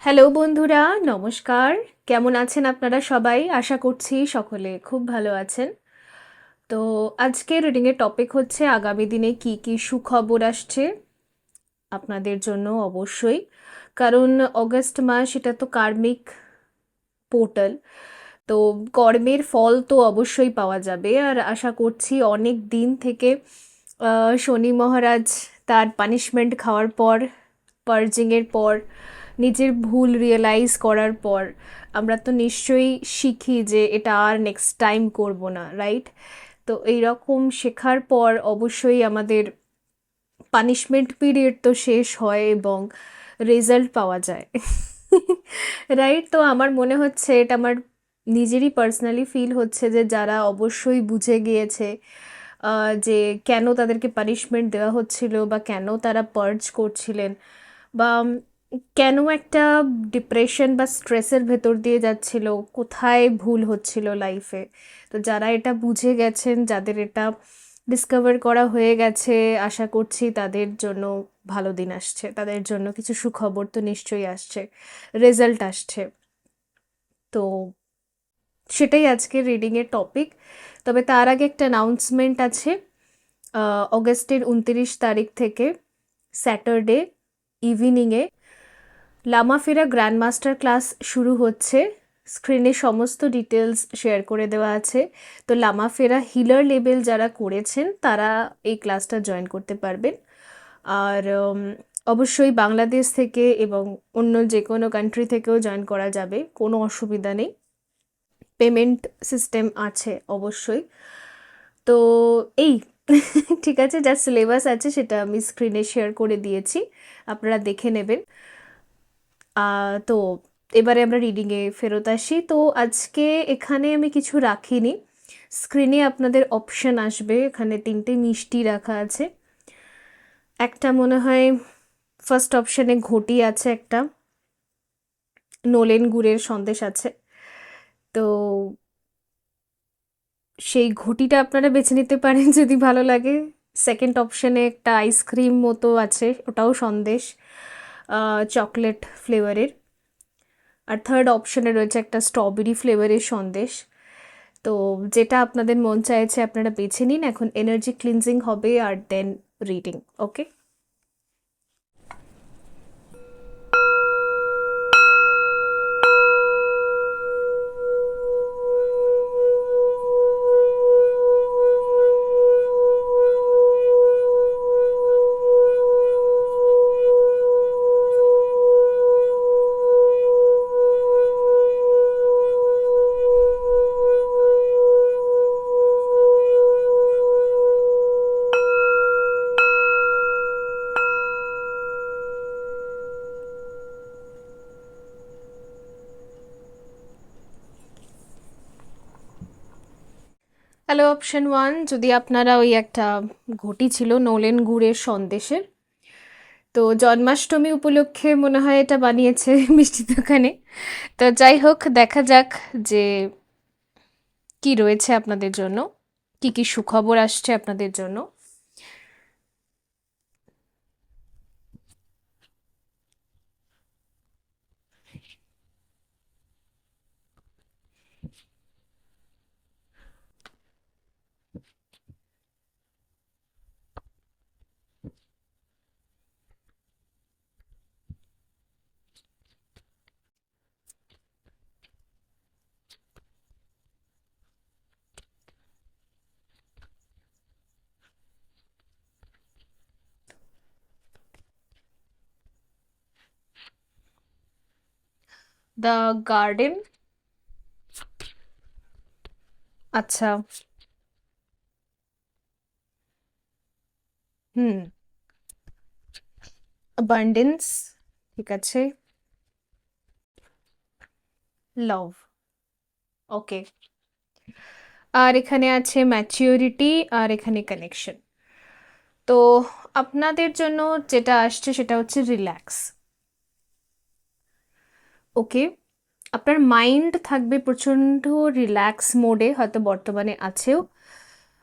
Hello বন্ধুরা, নমস্কার। কেমন আছেন আপনারা সবাই? আশা করছি সকলে খুব ভালো আছেন। তো আজকে রিডিংয়ের টপিক হচ্ছে আগামী দিনে কি কি সুখবর আসছে আপনাদের জন্য অবশ্যই। কারণ অগস্ট মাস এটা তো কার্মিক পোর্টাল। তো কর্মের ফল তো অবশ্যই পাওয়া যাবে। আর আশা করছি অনেক দিন থেকে শনি মহারাজ তার পানিশমেন্ট খাওয়ার পর, পার্জিংয়ের পর, নিজের ভুল রিয়েলাইজ করার পর আমরা তো নিশ্চয়ই শিখি যে এটা আর নেক্সট টাইম করব না, রাইট? তো এইরকম শেখার পর অবশ্যই আমাদের পানিশমেন্ট পিরিয়ড তো শেষ হয় এবং রেজাল্ট পাওয়া যায়। রাইট? তো আমার মনে হচ্ছে এটা আমার নিজেরই পার্সোনালি ফিল হচ্ছে যে যারা অবশ্যই বুঝে গিয়েছে যে কেন তাদেরকে পানিশমেন্ট দেওয়া হচ্ছিল বা কেন তারা পার্জ করছিলেন বা কেন একটা ডিপ্রেশন বা স্ট্রেসের ভেতর দিয়ে যাচ্ছিল, কোথায় ভুল হচ্ছিল লাইফে। তো যারা এটা বুঝে গেছেন, যাদের এটা ডিসকভার করা হয়ে গেছে, আশা করছি তাদের জন্য ভালো দিন আসছে, তাদের জন্য কিছু সুখবর তো নিশ্চয়ই আসছে, রেজাল্ট আসছে। তো সেটাই আজকের রিডিংয়ের টপিক। তবে তার আগে একটা অ্যানাউন্সমেন্ট আছে। অগস্টের 29 তারিখ থেকে স্যাটারডে ইভিনিংয়ে লামাফেরা গ্র্যান্ড মাস্টার ক্লাস শুরু হচ্ছে। স্ক্রিনে সমস্ত ডিটেলস শেয়ার করে দেওয়া আছে। তো লামাফেরা হিলার লেভেল যারা করেছেন তারা এই ক্লাসটা জয়েন করতে পারবেন। আর অবশ্যই বাংলাদেশ থেকে এবং অন্য যে কোনো কান্ট্রি থেকেও জয়েন করা যাবে, কোনো অসুবিধা নেই। পেমেন্ট সিস্টেম আছে অবশ্যই। তো এই ঠিক আছে, যা সিলেবাস আছে সেটা আমি স্ক্রিনে শেয়ার করে দিয়েছি, আপনারা দেখে নেবেন। তো এবারে আমরা রিডিংয়ে ফেরত আসি। তো আজকে এখানে আমি কিছু রাখিনি। স্ক্রিনে আপনাদের অপশন আসবে, এখানে 3টে মিষ্টি রাখা আছে। একটা মনে হয় ফার্স্ট অপশানে ঘটি আছে, একটা নলেন গুড়ের সন্দেশ আছে। তো সেই ঘটিটা আপনারা বেছে নিতে পারেন যদি ভালো লাগে। সেকেন্ড অপশানে একটা আইসক্রিম মতো আছে, ওটাও সন্দেশ, চকলেট ফ্লেভারের। আর থার্ড অপশানে রয়েছে একটা স্ট্রবেরি ফ্লেভারের সন্দেশ। তো যেটা আপনাদের মন চাইছে আপনারা বেছে নিন। এখন এনার্জি ক্লিনজিং হবে আর দেন রিডিং। ওকে। হ্যালো অপশন ওয়ান, যদি আপনারা ওই একটা ঘটি ছিল নলেন গুড়ের সন্দেশের, তো জন্মাষ্টমী উপলক্ষে মনে হয় এটা বানিয়েছে মিষ্টি দোকানে। তো যাই হোক, দেখা যাক যে কি রয়েছে আপনাদের জন্য, কি কি সুখবর আসছে আপনাদের জন্য। The garden. আচ্ছা। হুম। অ্যাবান্ডেন্স। ঠিক আছে। লাভ। ওকে। আর এখানে আছে ম্যাচিউরিটি, আর এখানে কানেকশন। তো আপনাদের জন্য যেটা আসছে সেটা হচ্ছে রিল্যাক্স। ওকে। আপনার মাইন্ড থাকবে প্রচণ্ড রিল্যাক্স মোডে, হয়তো বর্তমানে আছেও।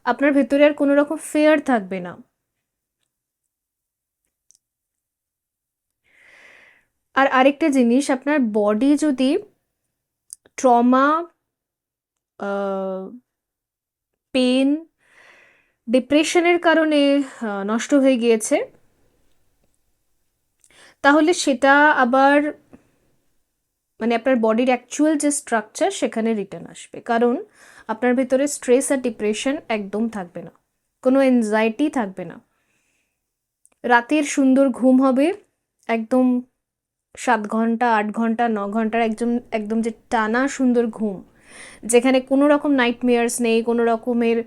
আপনার ভেতরে আর কোনো রকম ফেয়ার থাকবে না। আর আরেকটা জিনিস, আপনার বডি যদি ট্রমা, পেন, ডিপ্রেশনের কারণে নষ্ট হয়ে গিয়েছে, তাহলে সেটা আবার মানে আপনার বডির অ্যাকচুয়াল যে স্ট্রাকচার সেখানে রিটার্ন আসবে। কারণ আপনার ভেতরে স্ট্রেস আর ডিপ্রেশন একদম থাকবে না, কোনো এনজাইটি থাকবে না। রাতের সুন্দর ঘুম হবে, একদম 7 ঘন্টা, 8 ঘন্টা, 9 ঘন্টার একদম একদম যে টানা সুন্দর ঘুম, যেখানে কোনো রকম নাইটমেয়ার্স নেই, কোনো রকমের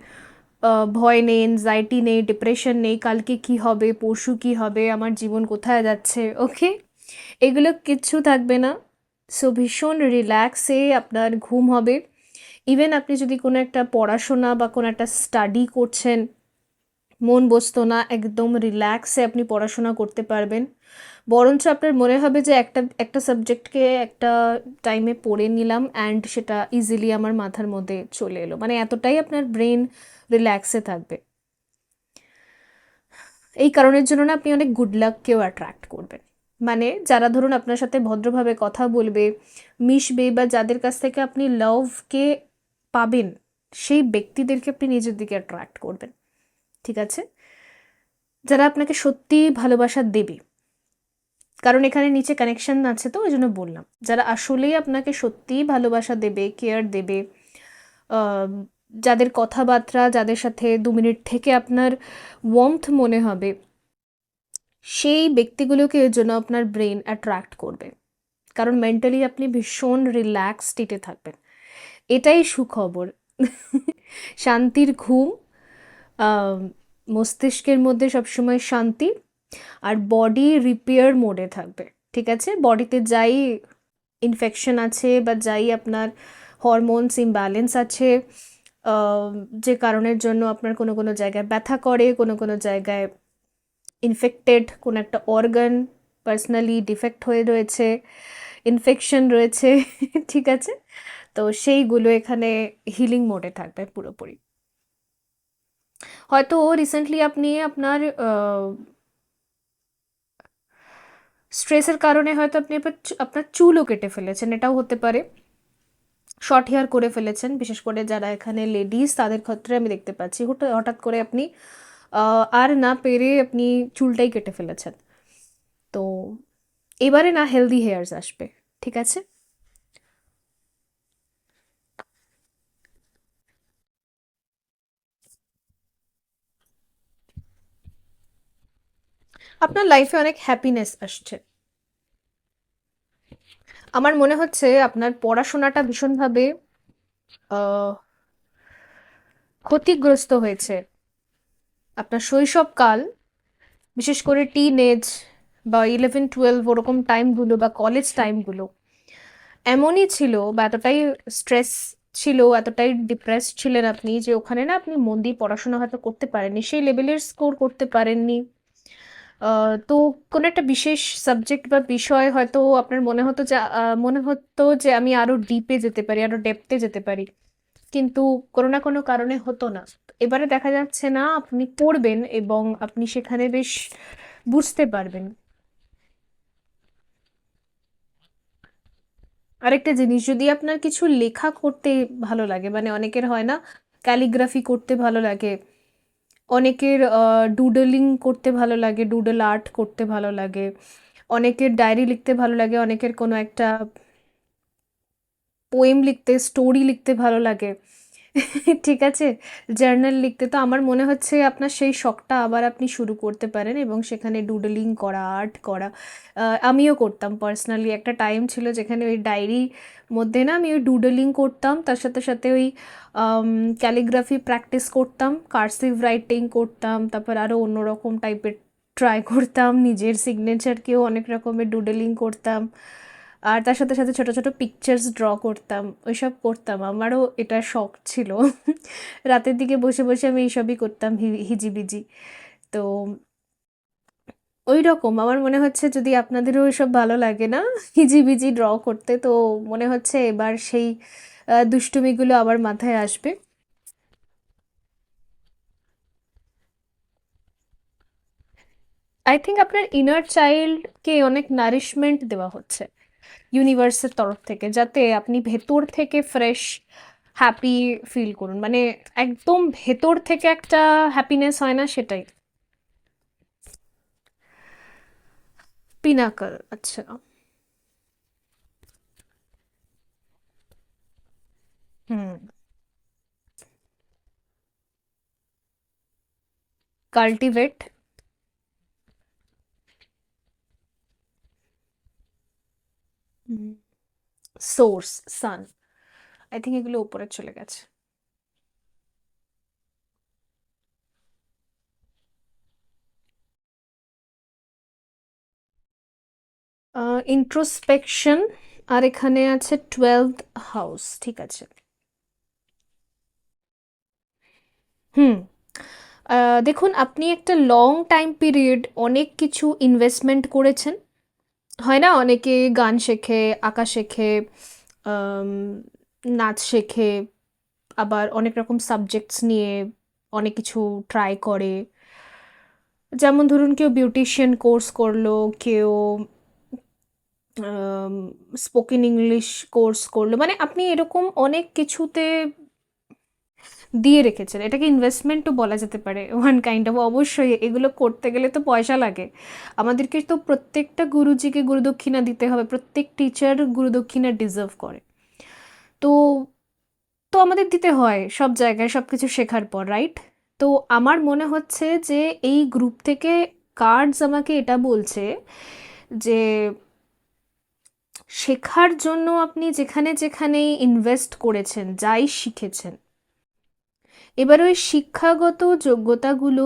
ভয় নেই, এনজাইটি নেই, ডিপ্রেশন নেই, কালকে কি হবে, পরশু কি হবে, আমার জীবন কোথায় যাচ্ছে, ওকে, এগুলো কিচ্ছু থাকবে না। সো ভীষণ রিল্যাক্সে আপনার ঘুম হবে। ইভেন আপনি যদি কোনো একটা পড়াশোনা বা কোনো একটা স্টাডি করছেন, মন বসতো না, একদম রিল্যাক্সে আপনি পড়াশোনা করতে পারবেন। বরঞ্চ আপনার মনে হবে যে একটা একটা সাবজেক্টকে একটা টাইমে পড়ে নিলাম অ্যান্ড সেটা ইজিলি আমার মাথার মধ্যে চলে এলো, মানে এতটাই আপনার ব্রেন রিল্যাক্সে থাকবে। এই কারণের জন্য না আপনি অনেক গুড লাককেও অ্যাট্রাক্ট করবেন। মানে যারা ধরুন আপনার সাথে ভদ্রভাবে কথা বলবে, মিশবে, বা যাদের কাছ থেকে আপনি লাভকে পাবেন, সেই ব্যক্তিদেরকে আপনি নিজের দিকে অ্যাট্রাক্ট করবেন। ঠিক আছে? যারা আপনাকে সত্যি ভালোবাসা দেবে, কারণ এখানে নিচে কানেকশন আছে, তো ওই জন্য বললাম, যারা আসলেই আপনাকে সত্যিই ভালোবাসা দেবে, কেয়ার দেবে, আহ, যাদের কথাবার্তা, যাদের সাথে 2 মিনিট থেকে আপনার ওয়ার্মথ মনে হবে, সেই ব্যক্তিগুলোকে এর জন্য আপনার ব্রেন অ্যাট্রাক্ট করবে। কারণ মেন্টালি আপনি ভীষণ রিল্যাক্স স্টেটে থাকবেন। এটাই সুখবর। শান্তির ঘুম, আহ, মস্তিষ্কের মধ্যে সবসময় শান্তি, আর বডি রিপেয়ার মোডে থাকবে। ঠিক আছে? বডিতে যাই ইনফেকশন আছে বা যাই আপনার হরমোনস ইমব্যালেন্স আছে, আহ, যে কারণের জন্য আপনার কোনো কোনো জায়গায় ব্যথা করে, কোনো কোনো জায়গায় ইনফেক্টেড কোনো একটা অর্গান পার্সোনালি ডিফেক্ট হয়ে রয়েছে, ইনফেকশন রয়েছে, ঠিক আছে, তো সেইগুলো এখানে হিলিং মোডে থাকবে পুরোপুরি। হয়তো রিসেন্টলি আপনি আপনার স্ট্রেসের কারণে হয়তো আপনি আপনার চুলও কেটে ফেলেছেন, এটাও হতে পারে। শর্ট হেয়ার করে ফেলেছেন, বিশেষ করে যারা এখানে লেডিস, তাদের ক্ষেত্রে আমি দেখতে পাচ্ছি হঠাৎ হঠাৎ করে আপনি আর না পেরে আপনি চুলটাই কেটে ফেলেছেন। তো এবারে না হেলদি হেয়ার্স আসবে। ঠিক আছে? আপনার লাইফে অনেক হ্যাপিনেস আসছে। আমার মনে হচ্ছে আপনার পড়াশোনাটা ভীষণভাবে আহ, ক্ষতিগ্রস্ত হয়েছে। আপনার শৈশবকাল, বিশেষ করে টিন এজ বা 11-12 ওরকম টাইমগুলো বা কলেজ টাইমগুলো এমনই ছিল, বা এতটাই স্ট্রেস ছিল, এতটাই ডিপ্রেসড ছিলেন আপনি, যে ওখানে না আপনি মন দিয়ে পড়াশোনা হয়তো করতে পারেননি, সেই লেভেলের স্কোর করতে পারেননি। তো কোনো একটা বিশেষ সাবজেক্ট বা বিষয় হয়তো আপনার মনে হতো যে আমি আরো ডিপে যেতে পারি, আরো ডেপথে যেতে পারি, কিন্তু কোনো না কোনো কারণে হতো না। এবারে দেখা যাচ্ছে না আপনি পড়বেন এবং আপনি সেখানে বেশ বুঝতে পারবেন। আরেকটা জিনিস, যদি আপনার কিছু লেখা করতে ভালো লাগে, মানে অনেকের হয় না ক্যালিগ্রাফি করতে ভালো লাগে, অনেকের ডুডলিং করতে ভালো লাগে, ডুডল আর্ট করতে ভালো লাগে, অনেকের ডায়েরি লিখতে ভালো লাগে, অনেকের কোনো একটা পোয়েম লিখতে, স্টোরি লিখতে ভালো লাগে, ঠিক আছে, জার্নাল লিখতে, তো আমার মনে হচ্ছে আপনার সেই শখটা আবার আপনি শুরু করতে পারেন এবং সেখানে ডুডলিং করা, আর্ট করা। আমিও করতাম পার্সোনালি, একটা টাইম ছিল যেখানে ওই ডায়েরি মধ্যে না আমি ওই ডুডলিং করতাম, তার সাথে সাথে ওই ক্যালিগ্রাফি প্র্যাকটিস করতাম, কার্সিভ রাইটিং করতাম, তারপর আরও অন্যরকম টাইপের ট্রাই করতাম, নিজের সিগনেচারকেও অনেক রকমের ডুডলিং করতাম, আর তার সাথে সাথে ছোট ছোট পিকচার্স ড্র করতাম, ওইসব করতাম, আমারও এটা শখ ছিল। রাতের দিকে বসে বসে আমি এইসবই করতাম, হিজিবিজি। তো ওই রকম আমার মনে হচ্ছে যদি আপনাদেরও ওইসব ভালো লাগে না, হিজিবিজি ড্র করতে, তো মনে হচ্ছে এবার সেই দুষ্টুমিগুলো আবার মাথায় আসবে। আই থিঙ্ক আপনার ইনার চাইল্ডকে অনেক নারিশমেন্ট দেওয়া হচ্ছে ইউনিভার্সের তরফ থেকে, যাতে আপনি ভেতর থেকে ফ্রেশ হ্যাপি ফিল করুন, মানে একদম ভেতর থেকে একটা হ্যাপিনেস হয় না, সেটাই। পিনাকল, আচ্ছা। হুম। Cultivate. Source, sun. I think এগুলো উপরে চলে গেছে। ইন্ট্রোস্পেকশন, আর এখানে আছে 12th হাউস, ঠিক আছে। হুম। দেখুন, আপনি একটা লং টাইম পিরিয়ড অনেক কিছু ইনভেস্টমেন্ট করেছেন। হয় না, অনেকে গান শেখে, আঁকা শেখে, আম, নাচ শেখে, আবার অনেক রকম সাবজেক্টস নিয়ে অনেক কিছু ট্রাই করে। যেমন ধরুন, কেউ বিউটিশিয়ান কোর্স করলো, কেউ স্পোকেন ইংলিশ কোর্স করলো, মানে আপনি এরকম অনেক কিছুতে দিয়ে রেখেছেন। এটাকে ইনভেস্টমেন্টও বলা যেতে পারে, ওয়ান কাইন্ড অফ। অবশ্যই এগুলো করতে গেলে তো পয়সা লাগে। আমাদেরকে তো প্রত্যেকটা গুরুজিকে গুরুদক্ষিণা দিতে হবে, প্রত্যেক টিচার গুরুদক্ষিণা ডিজার্ভ করে। তো তো আমাদের দিতে হয় সব জায়গায় সব কিছু শেখার পর, রাইট? তো আমার মনে হচ্ছে যে এই গ্রুপ থেকে কার্ডস আমাকে এটা বলছে যে শেখার জন্য আপনি যেখানে যেখানে ইনভেস্ট করেছেন, যাই শিখেছেন, এবার ওই শিক্ষাগত যোগ্যতাগুলো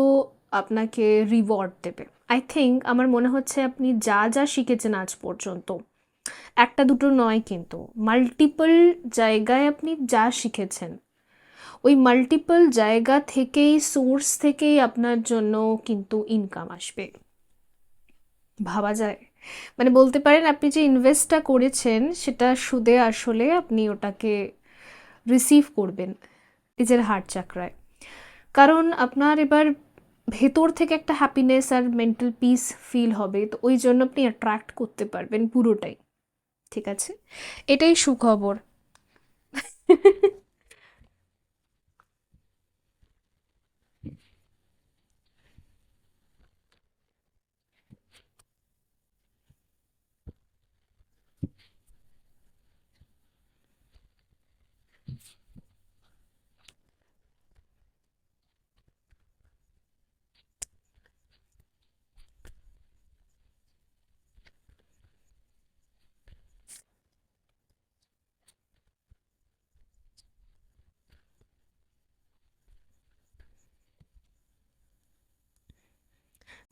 আপনাকে রিওয়ার্ড দেবে। আই থিঙ্ক, আমার মনে হচ্ছে আপনি যা যা শিখেছেন আজ পর্যন্ত, একটা দুটো নয় কিন্তু মাল্টিপল জায়গায় আপনি যা শিখেছেন, ওই মাল্টিপল জায়গা থেকেই, সোর্স থেকেই আপনার জন্য কিন্তু ইনকাম আসবে। ভাবা যায়? মানে বলতে পারেন আপনি যে ইনভেস্টটা করেছেন সেটা সুদে আসলে আপনি ওটাকে রিসিভ করবেন নিজের হার্ট চাকরায়। কারণ আপনার এবার ভেতর থেকে একটা হ্যাপিনেস আর মেন্টাল পিস ফিল হবে, তো ওই জন্য আপনি অ্যাট্রাক্ট করতে পারবেন পুরোটাই। ঠিক আছে, এটাই সুখবর।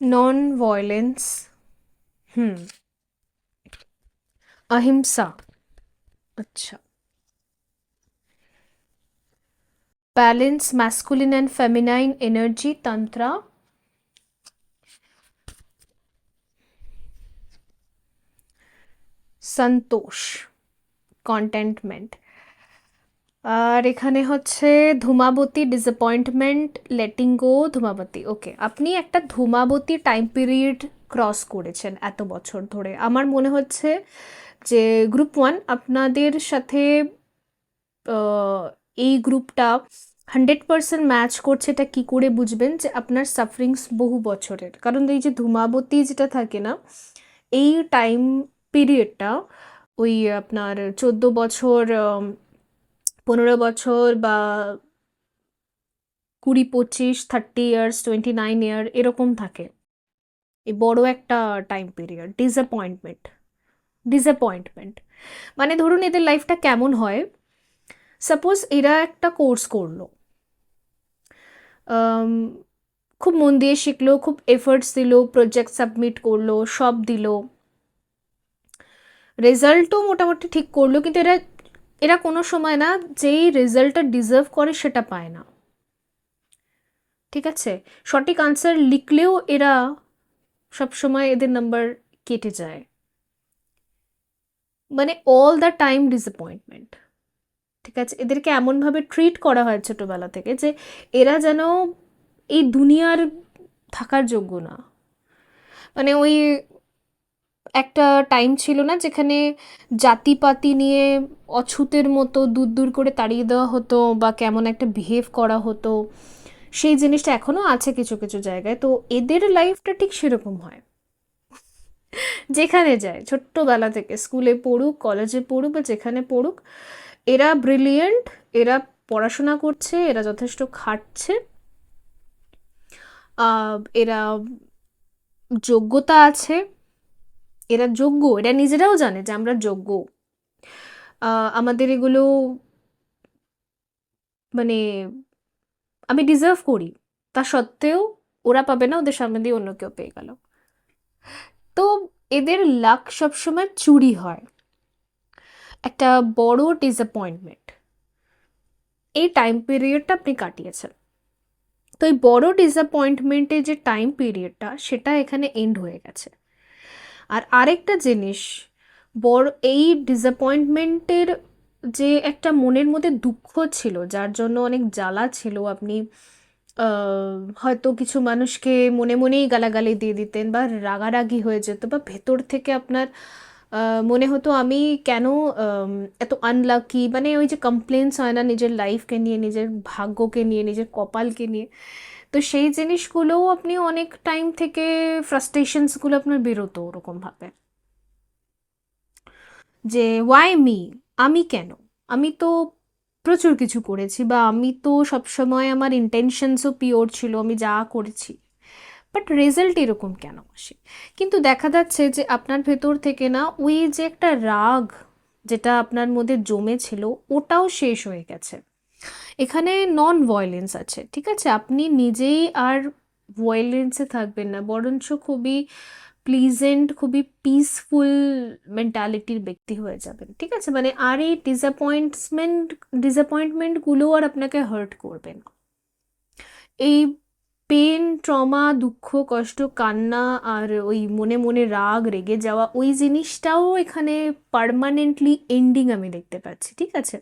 Non violence. হুম। অহিংসা, আচ্ছা। Balance, masculine and feminine energy, Tantra. সন্তোষ, কন্টেন্টমেন্ট। আর এখানে হচ্ছে Dhumavati, disappointment, letting go, Dhumavati. Okay, আপনি একটা ধূমাবতী টাইম পিরিয়ড ক্রস করেছেন এত বছর ধরে। আমার মনে হচ্ছে যে গ্রুপ 1 আপনাদের সাথে এই গ্রুপটা 100% ম্যাচ করছে। এটা কি করে বুঝবেন? যে আপনার সাফারিংস বহু বছরের, কারণ এই যে ধূমাবতী যেটা থাকে না, এই টাইম পিরিয়ডটা ওই আপনার 14 বছর, 15 বছর, বা 20, 25, 30 ইয়ার্স, 29 ইয়ার, এরকম থাকে। এই বড় একটা টাইম পিরিয়ড। ডিসঅ্যাপয়েন্টমেন্ট, ডিসঅ্যাপয়েন্টমেন্ট মানে ধরুন এদের লাইফটা কেমন হয়। সাপোজ এরা একটা কোর্স করলো, আম, খুব মন দিয়ে শিখলো, খুব এফর্টস দিল, প্রজেক্ট সাবমিট করলো, সব দিল, রেজাল্টও মোটামুটি ঠিক করলো, কিন্তু এরা এরা কোনো সময় না যেই রেজাল্টটা ডিজার্ভ করে সেটা পায় না। ঠিক আছে, সঠিক আনসার লিখলেও এরা সব সময় এদের নাম্বার কেটে যায়। মানে অল দ্য টাইম ডিসঅ্যাপয়েন্টমেন্ট। ঠিক আছে, এদেরকে এমনভাবে ট্রিট করা হয় ছোটবেলা থেকে যে এরা যেন এই দুনিয়ার থাকার যোগ্য না। মানে ওই একটা টাইম ছিল না যেখানে জাতিপাতি নিয়ে অছুতের মতো দূর দূর করে তাড়িয়ে দেওয়া হতো বা কেমন একটা বিহেভ করা হতো, সেই জিনিসটা এখনো আছে কিছু কিছু জায়গায়। তো এদের লাইফটা ঠিক সেরকম হয়, যেখানে যায় ছোট্টবেলা থেকে স্কুলে পড়ুক, কলেজে পড়ুক বা যেখানে পড়ুক, এরা ব্রিলিয়েন্ট, এরা পড়াশোনা করছে, এরা যথেষ্ট খাটছে, এরা যোগ্যতা আছে, এরা যোগ্য, এরা নিজেরাও জানে যে আমরা যোগ্য, আমাদের এগুলো মানে আমি ডিজার্ভ করি, তা সত্ত্বেও ওরা পাবে না, ওদের সামনে দিয়ে অন্য কেউ পেয়ে গেল। তো এদের লাক সবসময় চুরি হয়। একটা বড় ডিসঅ্যাপয়েন্টমেন্ট এই টাইম পিরিয়ডটা আপনি কাটিয়েছেন, তো এই বড় ডিসঅ্যাপয়েন্টমেন্টের যে টাইম পিরিয়ডটা সেটা এখানে এন্ড হয়ে গেছে। আর আরেকটা জিনিস, বড় এই ডিসঅ্যাপয়েন্টমেন্টের যে একটা মনের মধ্যে দুঃখ ছিল, যার জন্য অনেক জ্বালা ছিল, আপনি হয়তো কিছু মানুষকে মনে মনেই গালাগালি দিয়ে দিতেন বা রাগারাগি হয়ে যেত, বা ভেতর থেকে আপনার মনে হতো আমি কেন আম, এত আনলাকি, মানে ওই যে কমপ্লেন্স হয় না নিজের লাইফকে নিয়ে, নিজের ভাগ্যকে নিয়ে, নিজের কপালকে নিয়ে। তো সেই জিনিসগুলোও আপনি অনেক টাইম থেকে ফ্রাস্ট্রেশনসগুলো আপনার বেরোতো ওরকমভাবে, যে ওয়াই মি, আমি কেন, আমি তো প্রচুর কিছু করেছি, বা আমি তো সবসময় আমার ইন্টেনশনসও পিওর ছিল, আমি যা করেছি, বাট রেজাল্ট এরকম কেন আসে। কিন্তু দেখা যাচ্ছে যে আপনার ভেতর থেকে না ওই যে একটা রাগ যেটা আপনার মধ্যে জমেছিল, ওটাও শেষ হয়ে গেছে। এখানে নন ভয়েলেন্স আছে, ঠিক আছে, আপনি নিজেই আর ভয়েলেন্সে থাকবেন না, বরঞ্চ খুবই প্লিজেন্ট, খুবই পিসফুল মেন্টালিটির ব্যক্তি হয়ে যাবেন, ঠিক আছে, মানে আর এই ডিসঅ্যাপয়েন্টমেন্টগুলো আর আপনাকে হার্ট করবে না। এই পেন, ট্রমা, দুঃখ, কষ্ট, কান্না আর ওই মনে মনে রাগ, রেগে যাওয়া, ওই জিনিসটাও এখানে পার্মানেন্টলি এন্ডিং আমি দেখতে পাচ্ছি, ঠিক আছে।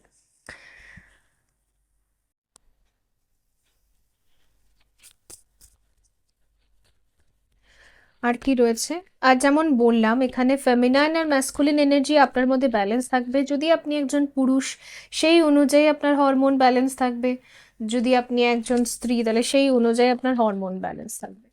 আর কি রয়েছে? আর যেমন বললাম, এখানে ফেমিনাইন আর ম্যাসকুলিন এনার্জি আপনার মধ্যে ব্যালেন্স থাকবে যদি আপনি একজন পুরুষ, সেই অনুযায়ী আপনার হরমোন ব্যালেন্স থাকবে। যদি আপনি একজন স্ত্রী, তাহলে সেই অনুযায়ী আপনার হরমোন ব্যালেন্স থাকবে।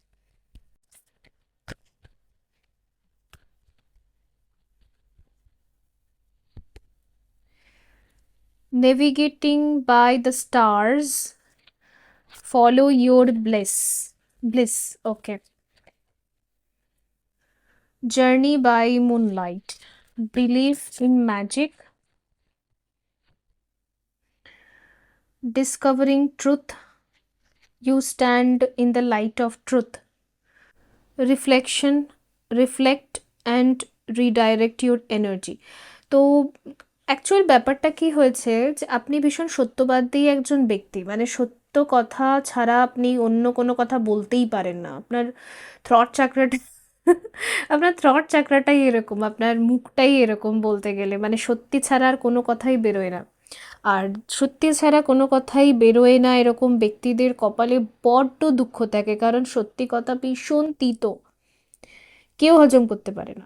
Navigating by the stars, follow your bliss, okay. Journey by moonlight, believe in magic, discovering truth, you stand in the light of truth, reflection, reflect and redirect your energy. তো actual ব্যাপারটা কি হয়েছে, যে আপনি ভীষণ সত্যবাদী একজন ব্যক্তি, মানে সত্য কথা ছাড়া আপনি অন্য কোনো কথা বলতেই পারেন না। আপনার থ্রট চাকরাটা আপনার থ্রট চাকরাটাই এরকম, আপনার মুখটাই এরকম বলতে গেলে, মানে সত্যি ছাড়া আর কোনো কথাই বেরোয় না। আর সত্যি ছাড়া কোনো কথাই বেরোয় না এরকম ব্যক্তিদের কপালে বড্ড দুঃখ থাকে, কারণ সত্যি কথা ভীষণ তিতো, কেউ হজম করতে পারে না,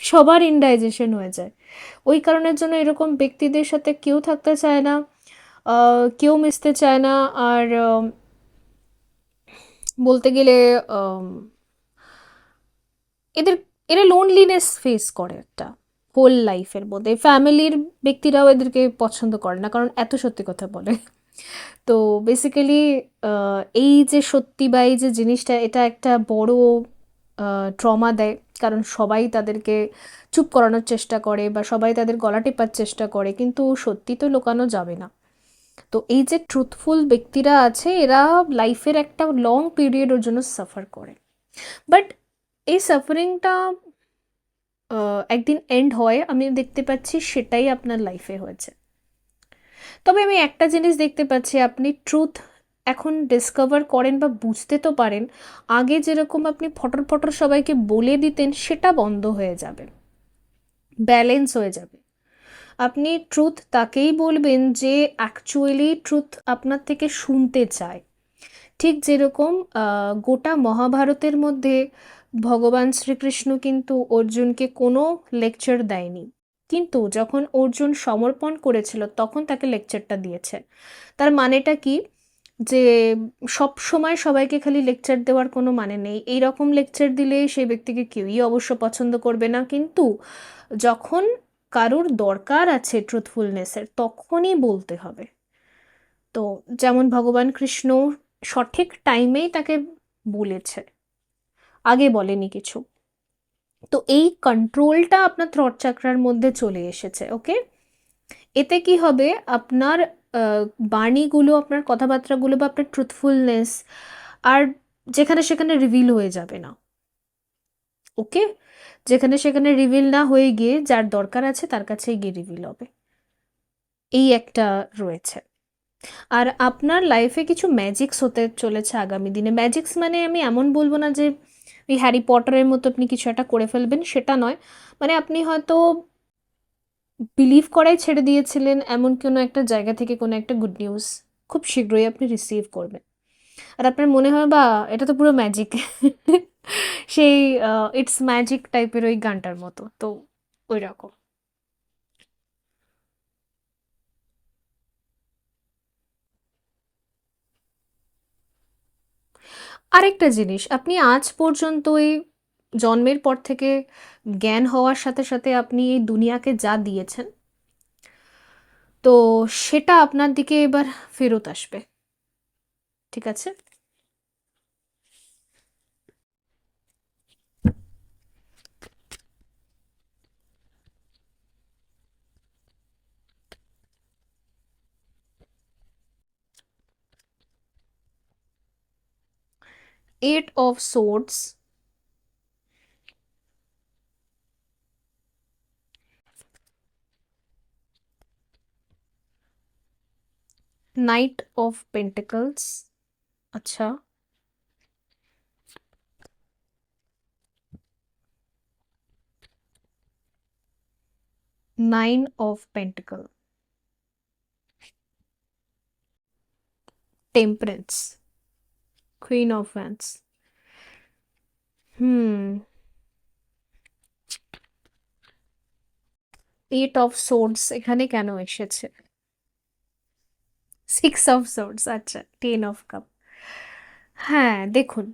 সবার ইনডাইজেশন হয়ে যায়। ওই কারণের জন্য এরকম ব্যক্তিদের সাথে কেউ থাকতে চায় না, কেউ মিশতে চায় না। আর বলতে গেলে আম, এদের এরা লোনলিনেস ফেস করে একটা হোল লাইফের মধ্যে, ফ্যামিলির ব্যক্তিরাও এদেরকে পছন্দ করে না, কারণ এত সত্যি কথা বলে। তো বেসিক্যালি এই যে সত্যি বা এই যে জিনিসটা, এটা একটা বড় ট্রমা দেয়, কারণ সবাই তাদেরকে চুপ করানোর চেষ্টা করে বা সবাই তাদের গলা টেপার চেষ্টা করে, কিন্তু সত্যি তো লুকানো যাবে না। তো এই যে ট্রুথফুল ব্যক্তিরা আছে, এরা লাইফের একটা লং পিরিয়ড ওর জন্য সাফার করে, বাট এই সাফারিংটা একদিন এন্ড হয়, আমি দেখতে পাচ্ছি সেটাই আপনার লাইফে হয়েছে। তবে আমি একটা জিনিস দেখতে পাচ্ছি, আপনি ট্রুথ এখন ডিসকভার করেন বা বুঝতে তো পারেন, আগে যেরকম আপনি ফটর ফটর সবাইকে বলে দিতেন সেটা বন্ধ হয়ে যাবে, ব্যালেন্স হয়ে যাবে। আপনি ট্রুথ তাকেই বলবেন যে অ্যাকচুয়ালি ট্রুথ আপনার থেকে শুনতে চায়, ঠিক যেরকম গোটা মহাভারতের মধ্যে ভগবান শ্রীকৃষ্ণ কিন্তু অর্জুনকে কোনো লেকচার দেয়নি, কিন্তু যখন অর্জুন সমর্পণ করেছিল তখন তাকে লেকচারটা দিয়েছে। তার মানেটা কি, যে সব সময় সবাইকে খালি লেকচার দেওয়ার কোনো মানে নেই। এই রকম লেকচার দিলে সেই ব্যক্তিকে কেউই অবশ্য পছন্দ করবে না, কিন্তু যখন কারোর দরকার আছে ট্রুথফুলনেসের তখনই বলতে হবে। তো যেমন ভগবান কৃষ্ণ সঠিক টাইমেই তাকে বলেছে, আগে বলেনি কিছু। তো এই কন্ট্রোলটা আপনার থ্রট চাকরার মধ্যে চলে এসেছে। ওকে, এতে কি হবে, আপনার বাণীগুলো, আপনার কথাবার্তাগুলো বা আপনার ট্রুথফুলনেস আর যেখানে সেখানে রিভিল হয়ে যাবে না। ওকে, যেখানে সেখানে রিভিল না হয়ে গিয়ে যার দরকার আছে তার কাছেই গিয়ে রিভিল হবে, এই একটা রয়েছে। আর আপনার লাইফে কিছু ম্যাজিক্স হতে চলেছে আগামী দিনে। ম্যাজিক্স মানে আমি এমন বলবো না যে ওই হ্যারি পটারের মতো আপনি কিছু একটা করে ফেলবেন, সেটা নয়। মানে আপনি হয়তো বিলিভ করাই ছেড়ে দিয়েছিলেন, এমন কোনো একটা জায়গা থেকে কোনো একটা গুড নিউজ খুব শীঘ্রই আপনি রিসিভ করবেন। আর আপনার মনে হয় বা এটা তো পুরো ম্যাজিক, সেই ইটস ম্যাজিক টাইপের ওই গানটার মতো, তো ওই রকম। আরেকটা জিনিস, আপনি আজ পর্যন্ত এই জন্মের পর থেকে জ্ঞান হওয়ার সাথে সাথে আপনি এই দুনিয়াকে যা দিয়েছেন, তো সেটা আপনার দিকে এবার ফেরত আসবে। ঠিক আছে? 8 of Swords, Knight of Pentacles, আচ্ছা, 9 of Pentacles, Temperance, Queen of Wands। Hmm, 8 of Swords এখানে কেন এসেছে? 6 of Swords, আচ্ছা, 10 of Cup। হ্যাঁ, দেখুন,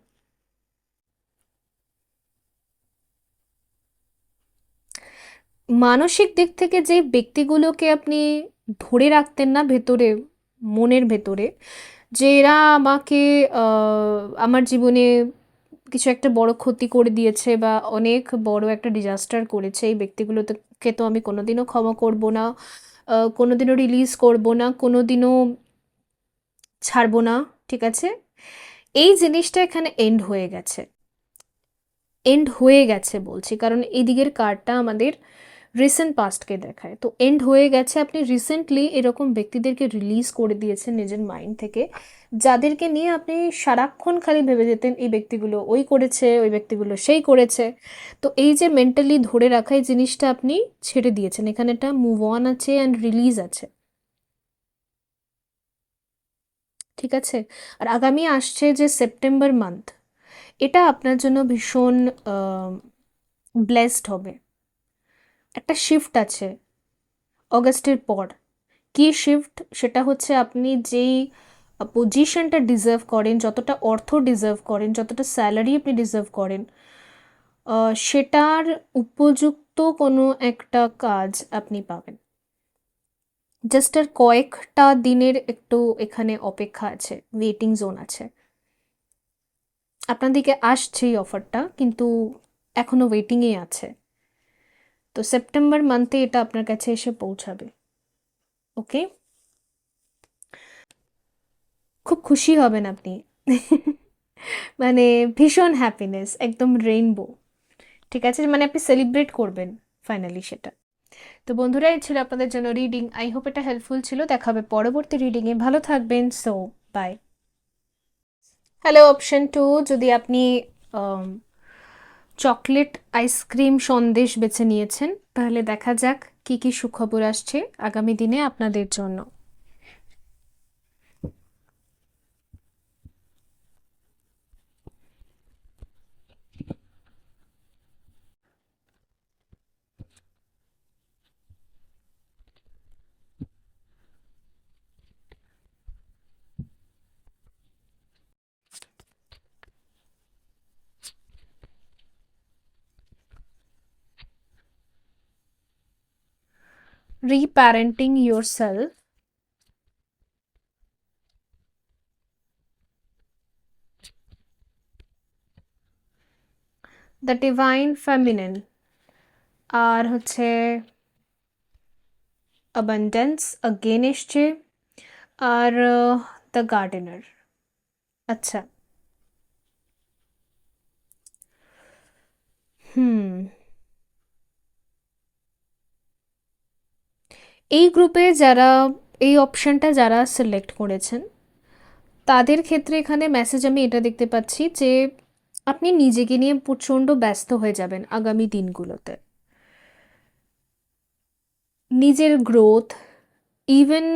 মানসিক দিক থেকে যে ব্যক্তিগুলোকে আপনি ধরে রাখতেন না ভেতরে, মনের ভেতরে, যে এরা আমাকে আমার জীবনে কিছু একটা বড় ক্ষতি করে দিয়েছে বা অনেক বড় একটা ডিজাস্টার করেছে, এই ব্যক্তিগুলোকে তো আমি কোনোদিনও ক্ষমা করব না, কোনোদিনও রিলিজ করব না, কোনোদিনও ছাড়বো না। ঠিক আছে, এই জিনিসটা এখানে এন্ড হয়ে গেছে। এন্ড হয়ে গেছে বলছি কারণ এই দিকের কার্ডটা আমাদের রিসেন্ট পাস্টকে দেখায়। তো এন্ড হয়ে গেছে, আপনি রিসেন্টলি এরকম ব্যক্তিদেরকে রিলিজ করে দিয়েছেন নিজের মাইন্ড থেকে, যাদেরকে নিয়ে আপনি সারাক্ষণ খালি ভেবে যেতেন এই ব্যক্তিগুলো ওই করেছে, ওই ব্যক্তিগুলো সেই করেছে। তো এই যে মেন্টালি ধরে রাখা এই জিনিসটা আপনি ছেড়ে দিয়েছেন, এখানে একটা মুভ অন আছে অ্যান্ড রিলিজ আছে। ঠিক আছে, আর আগামী আসছে যে সেপ্টেম্বর মান্থ, এটা আপনার জন্য ভীষণ ব্লেসড হবে। একটা শিফট আছে অগাস্টের পর। কি শিফট? সেটা হচ্ছে আপনি যেই পজিশনটা ডিজার্ভ করেন, যতটা অর্থ ডিজার্ভ করেন, যতটা স্যালারি আপনি ডিজার্ভ করেন, সেটার উপযুক্ত কোনো একটা কাজ আপনি পাবেন। জাস্ট আর কয়েকটা দিনের একটু এখানে অপেক্ষা আছে, ওয়েটিং জোন আছে। আপনার দিকে আসছে এই অফারটা, কিন্তু এখনো ওয়েটিংয়ে আছে। তো সেপ্টেম্বর মান্থে এটা আপনার কাছে এসে পৌঁছাবে। ওকে, খুব খুশি হবেন আপনি। মানে ভীষণ হ্যাপিনেস, একদম রেইনবো। ঠিক আছে, মানে আপনি সেলিব্রেট করবেন ফাইনালি সেটা। তো বন্ধুরা, এই ছিল আপনাদের জন্য রিডিং। আই হোপ এটা হেল্পফুল ছিল। দেখা হবে পরবর্তী রিডিংয়ে। ভালো থাকবেন। So by. হ্যালো, অপশন 2, যদি আপনি চকলেট আইসক্রিম সন্দেশ বেছে নিয়েছেন, তাহলে দেখা যাক কি কি সুখবর আসছে আগামী দিনে আপনাদের জন্য। reparenting yourself, the divine feminine, আর হচ্ছে abundance again এসছে, আর the gardener। আচ্ছা, হুম, এই গ্রুপে যারা এই অপশনটা যারা সিলেক্ট করেছেন তাদের ক্ষেত্রে এখানে মেসেজ আমি এটা দেখতে পাচ্ছি যে আপনি নিজেকে নিয়ে প্রচণ্ড ব্যস্ত হয়ে যাবেন আগামী দিনগুলোতে। নিজের গ্রোথ, ইভেন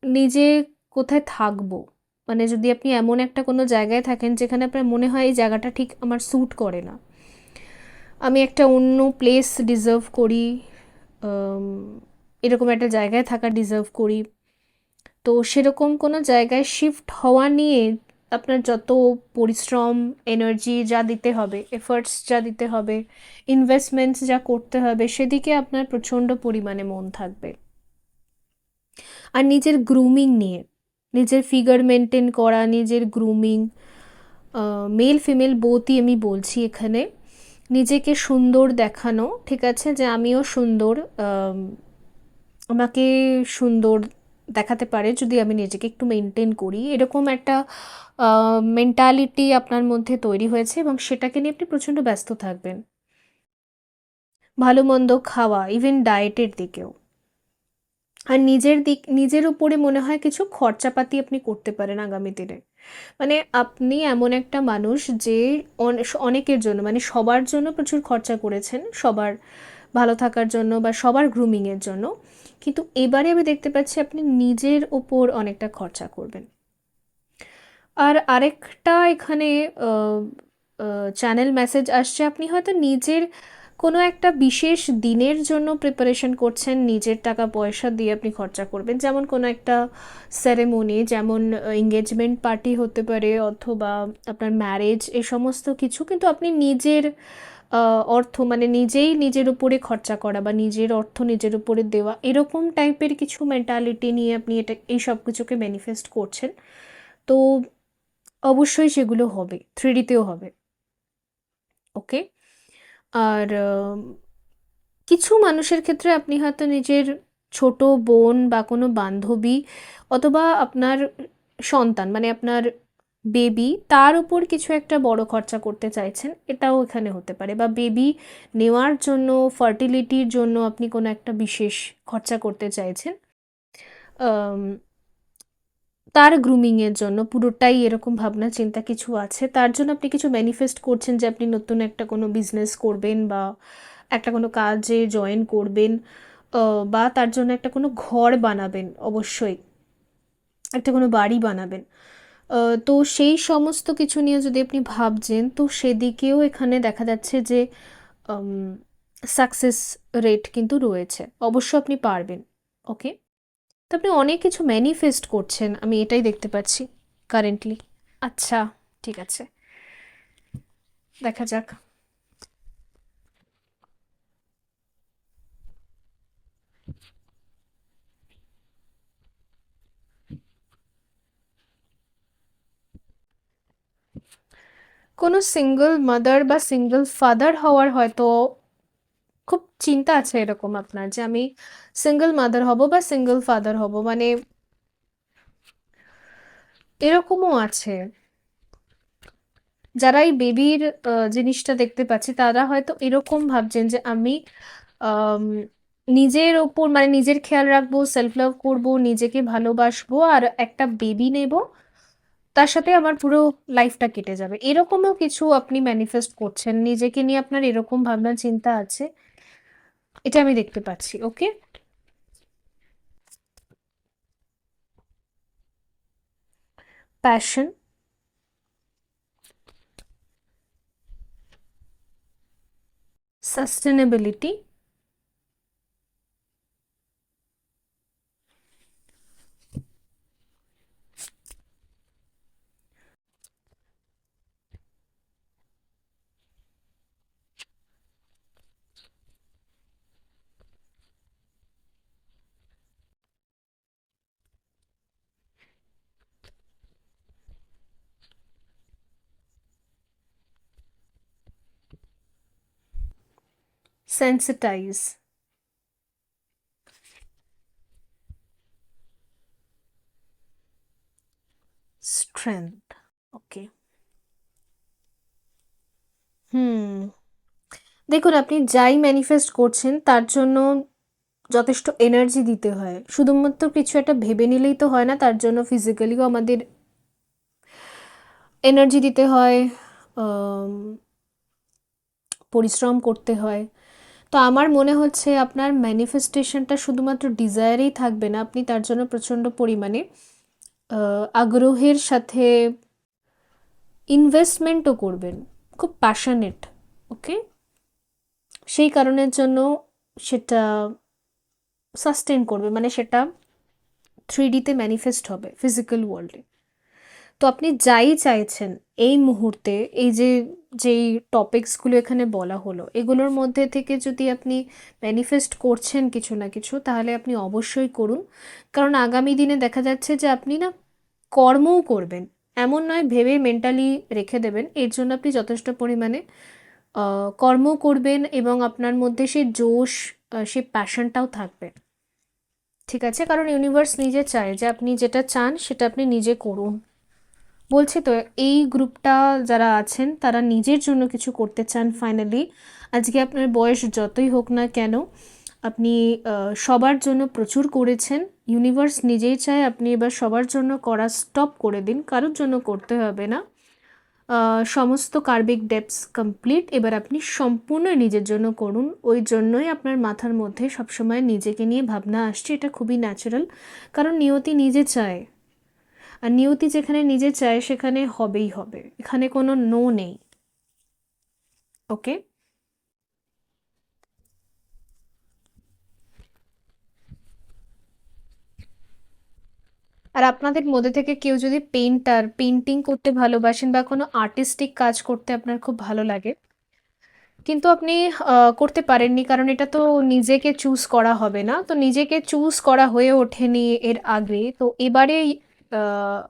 নিজে কোথায় থাকবো, মানে যদি আপনি এমন একটা কোনো জায়গায় থাকেন যেখানে আপনার মনে হয় এই জায়গাটা ঠিক আমার স্যুট করে না, আমি একটা অন্য প্লেস ডিজার্ভ করি, আম, এরকম একটা জায়গায় থাকা ডিজার্ভ করি, তো সেরকম কোনো জায়গায় শিফট হওয়া নিয়ে আপনার যত পরিশ্রম, এনার্জি যা দিতে হবে, এফর্টস যা দিতে হবে, ইনভেস্টমেন্টস যা করতে হবে, সেদিকে আপনার প্রচণ্ড পরিমাণে মন থাকবে। আর নিজের গ্রুমিং নিয়ে, নিজের ফিগার মেনটেন করা, নিজের গ্রুমিং, মেল ফিমেল বোথই আমি বলছি এখানে, নিজেকে সুন্দর দেখানো, ঠিক আছে, যে আমিও সুন্দর, আমাকে সুন্দর দেখাতে পারে যদি আমি নিজেকে একটু মেনটেন করি, এরকম একটা মেন্টালিটি আপনার মধ্যে তৈরি হয়েছে এবং সেটাকে নিয়ে আপনি প্রচণ্ড ব্যস্ত থাকবেন। ভালো মন্দ খাওয়া, ইভেন ডায়েটের দিকেও। আর নিজের উপরে মনে হয় কিছু খরচাপাতি আপনি করতে পারেন আগামী দিনে। মানে আপনি এমন একটা মানুষ যে অনেকের জন্য, মানে সবার জন্য প্রচুর খরচা করেছেন, সবার ভালো থাকার জন্য বা সবার গ্রুমিংয়ের জন্য, কিন্তু এবারে আমি দেখতে পাচ্ছি আপনি নিজের ওপর অনেকটা খরচা করবেন। আর আরেকটা এখানে চ্যানেল মেসেজ আসছে, আপনি হয়তো নিজের কোনো একটা বিশেষ দিনের জন্য প্রিপারেশন করছেন, নিজের টাকা পয়সা দিয়ে আপনি খরচা করবেন, যেমন কোনো একটা সেরেমনি, যেমন এঙ্গেজমেন্ট পার্টি হতে পারে অথবা আপনার ম্যারেজ, এ সমস্ত কিছু, কিন্তু আপনি নিজের অর্থ, মানে নিজেই নিজের উপরে খরচা করা বা নিজের অর্থ নিজের উপরে দেওয়া, এরকম টাইপের কিছু মেন্টালিটি নিয়ে আপনি এটা এই সব কিছুকে ম্যানিফেস্ট করছেন। তো অবশ্যই সেগুলো হবে, থ্রিডিতেও হবে। ওকে। আর কিছু মানুষের ক্ষেত্রে আপনি হয়তো নিজের ছোট বোন বা কোনো বান্ধবী অথবা আপনার সন্তান, মানে আপনার বেবি, তার উপর কিছু একটা বড় খরচা করতে চাইছেন, এটাও এখানে হতে পারে, বা বেবি নেওয়ার জন্য, ফার্টিলিটির জন্য আপনি কোনো একটা বিশেষ খরচা করতে চাইছেন, আম, তার গ্রুমিংয়ের জন্য, পুরোটাই এরকম ভাবনা চিন্তা কিছু আছে, তার জন্য আপনি কিছু ম্যানিফেস্ট করছেন যে আপনি নতুন একটা কোনো বিজনেস করবেন বা একটা কোনো কাজে জয়েন করবেন, বা তার জন্য একটা কোনো ঘর বানাবেন, অবশ্যই একটা কোনো বাড়ি বানাবেন। তো সেই সমস্ত কিছু নিয়ে যদি আপনি ভাবছেন, তো সেদিকেও এখানে দেখা যাচ্ছে যে সাকসেস রেট কিন্তু রয়েছে, অবশ্য আপনি পারবেন। ওকে। তো আপনি অনেক কিছু ম্যানিফেস্ট করছেন, আমি এটাই দেখতে পাচ্ছি কারেন্টলি। আচ্ছা, ঠিক আছে, দেখা যাক। কোনো সিঙ্গল মাদার বা সিঙ্গল ফাদার হওয়ার হয়তো খুব চিন্তা আছে এরকম আপনার, যে আমি সিঙ্গল মাদার হব বা সিঙ্গল ফাদার হব, মানে এরকমও আছে। যারা এই বেবির জিনিসটা দেখতে পাচ্ছি তারা হয়তো এরকম ভাবছেন যে আমি আম, নিজের ওপর, মানে নিজের খেয়াল রাখবো, সেলফ লাভ করবো, নিজেকে ভালোবাসবো, আর একটা বেবি নেব, তার সাথে আমার পুরো লাইফটা কেটে যাবে, এরকমও কিছু আপনি ম্যানিফেস্ট করছেন, নিজেকে নিয়ে আপনার এরকম ভাবনা চিন্তা আছে, এটা আমি দেখতে পাচ্ছি। Okay. Passion, sustainability, sensitise. Strength. Okay. হুম। দেখুন, আপনি যাই ম্যানিফেস্ট করছেন তার জন্য যথেষ্ট এনার্জি দিতে হয়। শুধুমাত্র কিছু একটা ভেবে নিলেই তো হয় না, তার জন্য ফিজিক্যালিও আমাদের এনার্জি দিতে হয়, আম, পরিশ্রম করতে হয়। তো আমার মনে হচ্ছে আপনার ম্যানিফেস্টেশনটা শুধুমাত্র ডিজায়ারেই থাকবে না, আপনি তার জন্য প্রচণ্ড পরিমাণে আগ্রহের সাথে ইনভেস্টমেন্টও করবেন, খুব প্যাশনেট। ওকে। সেই কারণের জন্য সেটা সাস্টেন করবে, মানে সেটা 3D-তে ম্যানিফেস্ট হবে ফিজিক্যাল ওয়ার্ল্ডে। তো আপনি যাই চাইছেন এই মুহূর্তে, এই যে যেই টপিকসগুলো এখানে বলা হলো এগুলোর মধ্যে থেকে যদি আপনি ম্যানিফেস্ট করছেন কিছু না কিছু, তাহলে আপনি অবশ্যই করুন। কারণ আগামী দিনে দেখা যাচ্ছে যে আপনি না কর্মও করবেন, এমন নয় ভেবে মেন্টালি রেখে দেবেন। এর জন্য আপনি যথেষ্ট পরিমাণে কর্ম করবেন এবং আপনার মধ্যে সেই জোশ, সেই প্যাশনটাও থাকবে। ঠিক আছে, কারণ ইউনিভার্স নিজে চায় যে আপনি যেটা চান সেটা আপনি নিজে করুন। বলছি তো, এই গ্রুপটা যারা আছেন তারা নিজের জন্য কিছু করতে চান ফাইনালি। আজকে আপনার বয়স যতই হোক না কেন, আপনি সবার জন্য প্রচুর করেছেন। ইউনিভার্স নিজেই চায় আপনি এবার সবার জন্য করা স্টপ করে দিন, কারোর জন্য করতে হবে না। সমস্ত কার্বিক ডেপস কমপ্লিট, এবার আপনি সম্পূর্ণ নিজের জন্য করুন। ওই জন্যই আপনার মাথার মধ্যে সবসময় নিজেকে নিয়ে ভাবনা আসছে, এটা খুবই ন্যাচারাল। কারণ নিয়তি নিজে চায়, আর নিয়তি যেখানে নিজে চায় সেখানে হবেই হবে, এখানে কোনো নো নেই। ওকে। আর আপনাদের মধ্যে থেকে কেউ যদি পেন্টিং করতে ভালোবাসেন বা কোনো আর্টিস্টিক কাজ করতে আপনার খুব ভালো লাগে, কিন্তু আপনি করতে পারেননি কারণ এটা তো নিজেকে চুজ করা হবে না, তো নিজেকে চুজ করা হয়ে ওঠেনি এর আগে, তো এবারে আহ,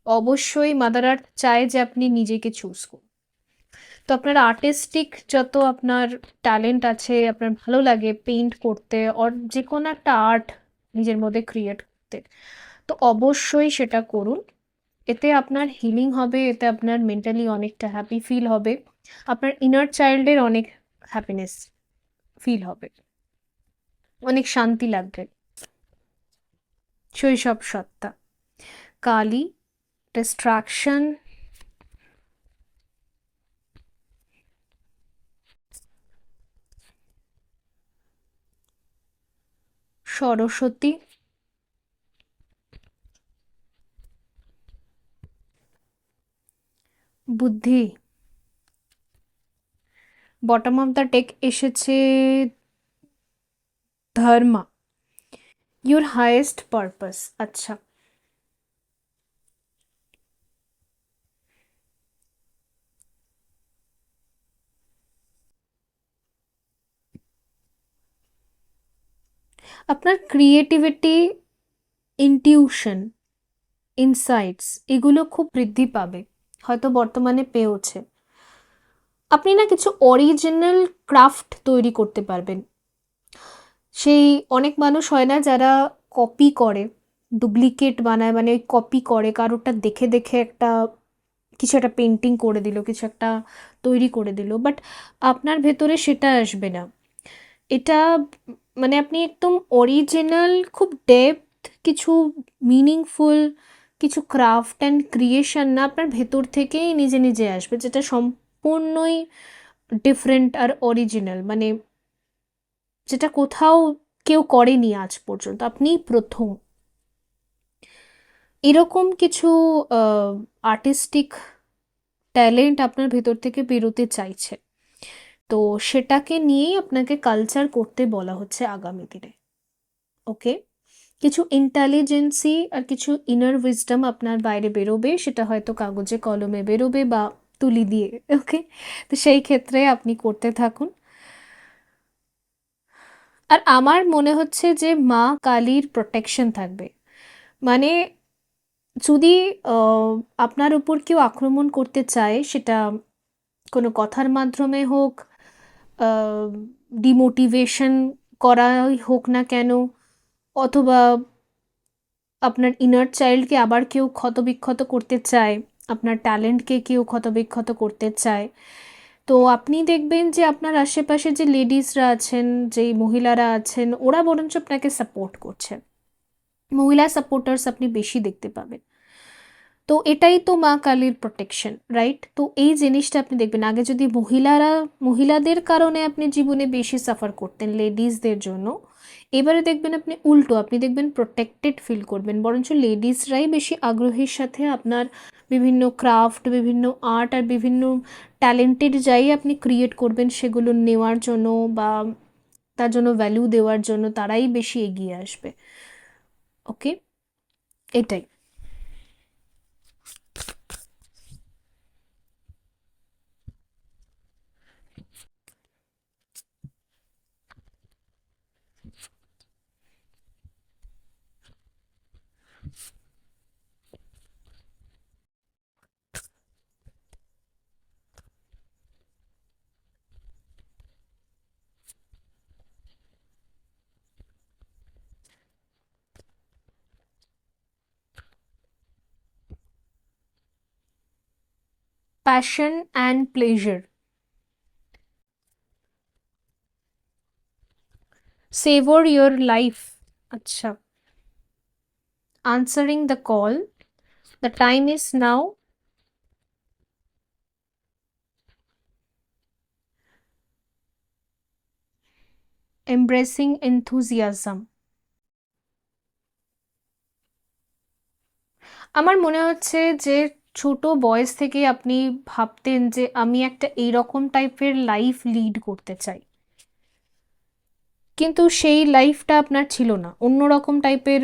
অবশ্যই মাদার আর্থ চায় যে আপনি নিজেকে চুজ করুন। তো আপনার আর্টিস্টিক যত আপনার ট্যালেন্ট আছে, আপনার ভালো লাগে পেইন্ট করতে অর যে কোনো একটা আর্ট নিজের মধ্যে ক্রিয়েট করতে, তো অবশ্যই সেটা করুন। এতে আপনার হিলিং হবে, এতে আপনার মেন্টালি অনেকটা হ্যাপি ফিল হবে, আপনার ইনার চাইল্ডের অনেক হ্যাপিনেস ফিল হবে, অনেক শান্তি লাগবে। শৈশব সত্তা। কালি। ডিস্ট্রাকশন। সরস্বতী। বুদ্ধি। বটম অফ দ্য টেক এসেছে ধর্ম। Your highest purpose. আচ্ছা। আপনার ক্রিয়েটিভিটি, ইনটিউশন, ইনসাইটস এগুলো খুব বৃদ্ধি পাবে, হয়তো বর্তমানে পেয়েওছে। আপনি না কিছু অরিজিনাল ক্রাফট তৈরি করতে পারবেন। সেই অনেক মানুষ হয় না যারা কপি করে, ডুপ্লিকেট বানায়, মানে ওই কপি করে কারোরটা দেখে দেখে একটা কিছু একটা পেন্টিং করে দিল, কিছু একটা তৈরি করে দিল, বাট আপনার ভেতরে সেটা আসবে না। এটা মানে আপনি একদম অরিজিনাল, খুব ডেপথ কিছু, মিনিংফুল কিছু ক্রাফট অ্যান্ড ক্রিয়েশন না আপনার ভেতর থেকেই নিজে নিজে আসবে, যেটা সম্পূর্ণই ডিফারেন্ট আর অরিজিনাল, মানে যেটা কোথাও কেউ করেনি আজ পর্যন্ত, আপনিই প্রথম। এরকম কিছু আর্টিস্টিক ট্যালেন্ট আপনার ভেতর থেকে বেরোতে চাইছে, তো সেটাকে নিয়েই আপনাকে কালচার করতে বলা হচ্ছে আগামী দিনে। ওকে। কিছু ইন্টেলিজেন্সি আর কিছু ইনার উইজডম আপনার বাইরে বেরোবে, সেটা হয়তো কাগজে কলমে বেরোবে বা তুলি দিয়ে। ওকে। তো সেই ক্ষেত্রে আপনি করতে থাকুন। আর আমার মনে হচ্ছে যে মা কালীর প্রোটেকশন থাকবে, মানে যদি আহ, আপনার উপর কেউ আক্রমণ করতে চায়, সেটা কোনো কথার মাধ্যমে হোক ডিমোটিভেশন করাই হোক না কেন, অথবা আপনার ইনার চাইল্ডকে আবার কেউ ক্ষতবিক্ষত করতে চায়, আপনার ট্যালেন্টকে কেউ ক্ষতবিক্ষত করতে চায়, তো আপনি দেখবেন যে আপনার আশেপাশে যে লেডিসরা আছেন, যেই মহিলারা আছেন, ওরা বরঞ্চ আপনাকে সাপোর্ট করছে। মহিলা সাপোর্টার্স আপনি বেশি দেখতে পাবেন। তো এটাই তো মা কালীর প্রোটেকশন, রাইট? তো এই জিনিসটা আপনি দেখবেন, আগে যদি মহিলাদের কারণে আপনি জীবনে বেশি সাফার করতেন, লেডিসদের জন্য, এবারে দেখবেন আপনি উল্টো, আপনি দেখবেন প্রোটেক্টেড ফিল করবেন, বরঞ্চ লেডিসরাই বেশি আগ্রহের সাথে আপনার বিভিন্ন ক্রাফট, বিভিন্ন আর্ট আর বিভিন্ন ট্যালেন্টেড যাই আপনি ক্রিয়েট করবেন সেগুলো নেওয়ার জন্য বা তার জন্য ভ্যালু দেওয়ার জন্য তারাই বেশি এগিয়ে আসবে। ওকে, এটাই। Passion and pleasure. Savour your life. আচ্ছা। Answering the call, the time is now. Embracing enthusiasm. আমার মনে হচ্ছে যে ছোট বয়স থেকে আপনি ভাবতেন যে আমি একটা এইরকম টাইপের লাইফ লিড করতে চাই, কিন্তু সেই লাইফটা আপনার ছিল না, অন্যরকম টাইপের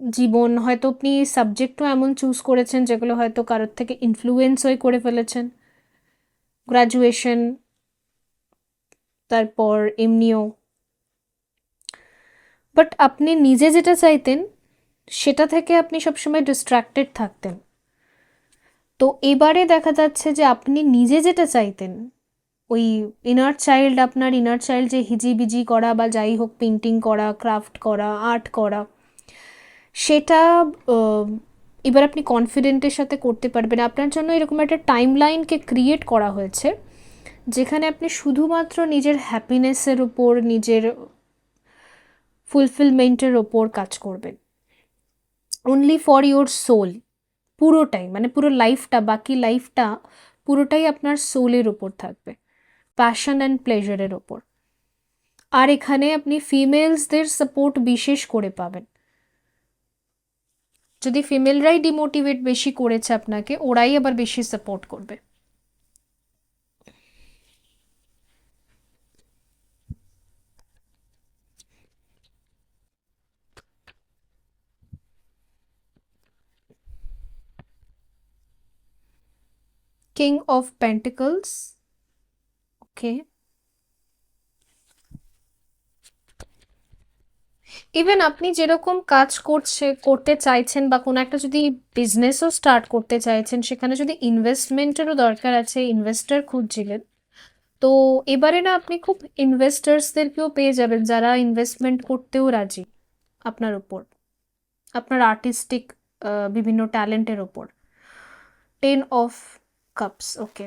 জীবন। হয়তো আপনি সাবজেক্টও এমন চুজ করেছেন যেগুলো হয়তো কারোর থেকে ইনফ্লুয়েন্স হয়ে করে ফেলেছেন, গ্র্যাজুয়েশন, তারপর এমনিও। বাট আপনি নিজে যেটা চাইতেন সেটা থেকে আপনি সবসময় ডিস্ট্র্যাক্টেড থাকতেন। তো এবারে দেখা যাচ্ছে যে আপনি নিজে যেটা চাইতেন, ওই আপনার ইনার চাইল্ড যে হিজিবিজি করা বা যাই হোক, পেন্টিং করা, ক্রাফট করা, আর্ট করা, সেটা আহ, এবার আপনি কনফিডেন্টের সাথে করতে পারবেন। আপনার জন্য এরকম একটা টাইম লাইনকে ক্রিয়েট করা হয়েছে যেখানে আপনি শুধুমাত্র নিজের হ্যাপিনেসের ওপর, নিজের ফুলফিলমেন্টের ওপর কাজ করবেন, অনলি ফর ইয়োর সোল। পুরোটাই, মানে পুরো লাইফটা, বাকি লাইফটা পুরোটাই আপনার সোলের ওপর থাকবে, প্যাশন অ্যান্ড প্লেজারের ওপর। আর এখানে আপনি ফিমেলসদের সাপোর্ট বিশেষ করে পাবেন। যদি ফিমেলরাই ডিমোটিভেট বেশি করেছে আপনাকে, ওরাই আবার বেশি সাপোর্ট করবে। King of pentacles. Okay. Even আপনি যেরকম কাজ করতে চাইছেন বা কোনো একটা যদি বিজনেসও স্টার্ট করতে চাইছেন, সেখানে যদি ইনভেস্টমেন্টেরও দরকার আছে, ইনভেস্টর খুঁজছিলেন, তো এবারে না আপনি খুব ইনভেস্টার্সদেরকেও পেয়ে যাবেন যারা ইনভেস্টমেন্ট করতেও রাজি আপনার উপর, আপনার আর্টিস্টিক বিভিন্ন ট্যালেন্টের ওপর। 10 অফ কাপস। ওকে।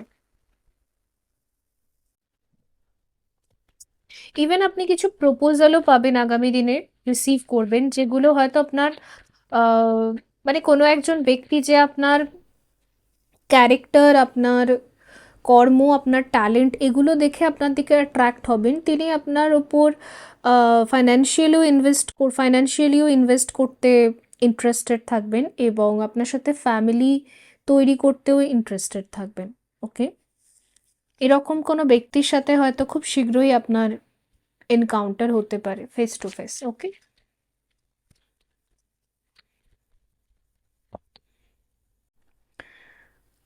ইভেন আপনি কিছু প্রপোজালও পাবেন আগামী দিনে, রিসিভ করবেন, যেগুলো হয়তো আপনার আহ, মানে কোনো একজন ব্যক্তি যে আপনার ক্যারেক্টার, আপনার কর্ম, আপনার ট্যালেন্ট এগুলো দেখে আপনার দিকে অ্যাট্রাক্ট হবেন, তিনি আপনার ওপর ফাইন্যান্সিয়ালিও ইনভেস্ট করতে ইন্টারেস্টেড থাকবেন এবং আপনার সাথে ফ্যামিলি তৈরি করতেও ইন্টারেস্টেড থাকবেন। ওকে। এরকম কোনো ব্যক্তির সাথে হয়তো খুব শীঘ্রই আপনার এনকাউন্টার হতে পারে, face to face. Okay.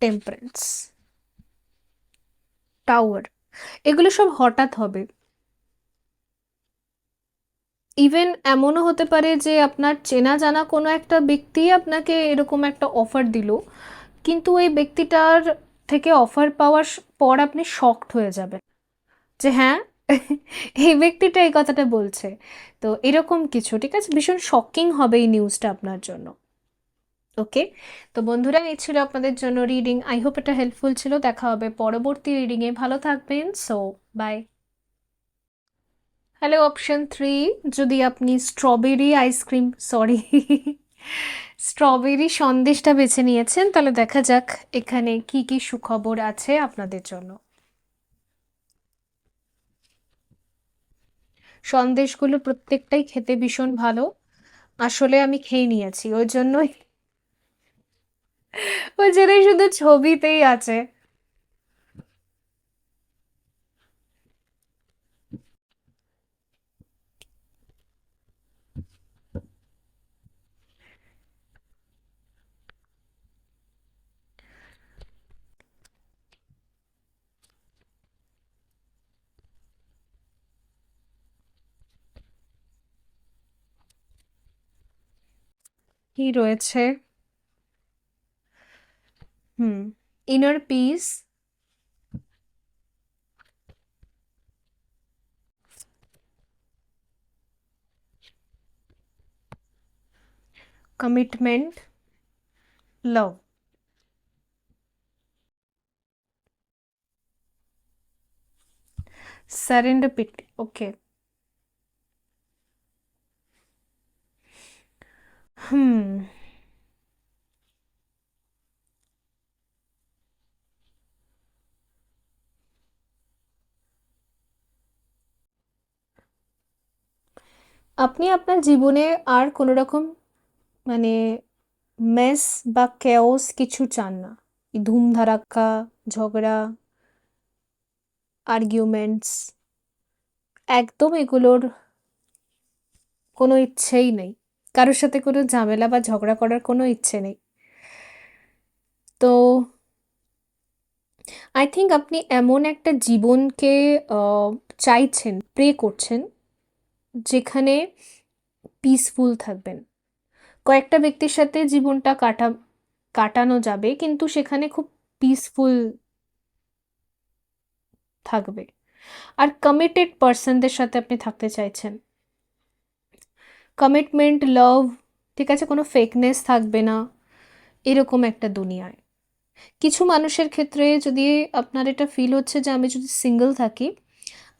Temperance, tower, এগুলো সব হঠাৎ হবে। ইভেন এমনও হতে পারে যে আপনার চেনা জানা কোনো একটা ব্যক্তি আপনাকে এরকম একটা অফার দিল, কিন্তু ওই ব্যক্তিটার থেকে অফার পাওয়ার পর আপনি শকড হয়ে যাবেন। যে হ্যাঁ, এই ব্যক্তিটা এই কথাটা বলছে। তো এরকম কিছু, ঠিক আছে? ভীষণ শকিং হবে এই নিউজটা আপনার জন্য। ওকে, তো বন্ধুরা এই ছিল আপনাদের জন্য রিডিং। আই হোপ এটা হেল্পফুল ছিল। দেখা হবে পরবর্তী রিডিংয়ে। ভালো থাকবেন। So by. হ্যালো অপশন 3, যদি আপনি স্ট্রবেরি আইসক্রিম, সরি, স্ট্রবেরি সন্দেশটা বেছে নিয়েছেন, তাহলে দেখা যাক এখানে কি কি সুখবর আছে আপনাদের জন্য। সন্দেশগুলো প্রত্যেকটাই খেতে ভীষণ ভালো। আসলে আমি খেয়ে নিয়েছি, ওই জন্যই শুধু ছবিতেই আছে। কি রয়েছে? হুম, ইনার পিস, কমিটমেন্ট, লাভ, সেরেন্ডিপিটি। ওকে। হুম, আপনি আপনার জীবনে আর কোনো রকম মানে মেস বা কেওস কিছু চান না। এই ধুমধারাক্কা, ঝগড়া, আর্গুমেন্টস, একদম এগুলোর কোনো ইচ্ছেই নেই। কারোর সাথে কোনো ঝামেলা বা ঝগড়া করার কোনো ইচ্ছে নেই। তো আই থিঙ্ক আপনি এমন একটা জীবনকে আহ, চাইছেন, প্রে করছেন, যেখানে পিসফুল থাকবেন। কয়েকটা ব্যক্তির সাথে জীবনটা কাটানো যাবে, কিন্তু সেখানে খুব পিসফুল থাকবে। আর কমিটেড পার্সনদের সাথে আপনি থাকতে চাইছেন। কমিটমেন্ট, লাভ, ঠিক আছে, কোনো ফেকনেস থাকবে না, এরকম একটা দুনিয়ায়। কিছু মানুষের ক্ষেত্রে যদি আপনার এটা ফিল হচ্ছে যে আমি যদি সিঙ্গেল থাকি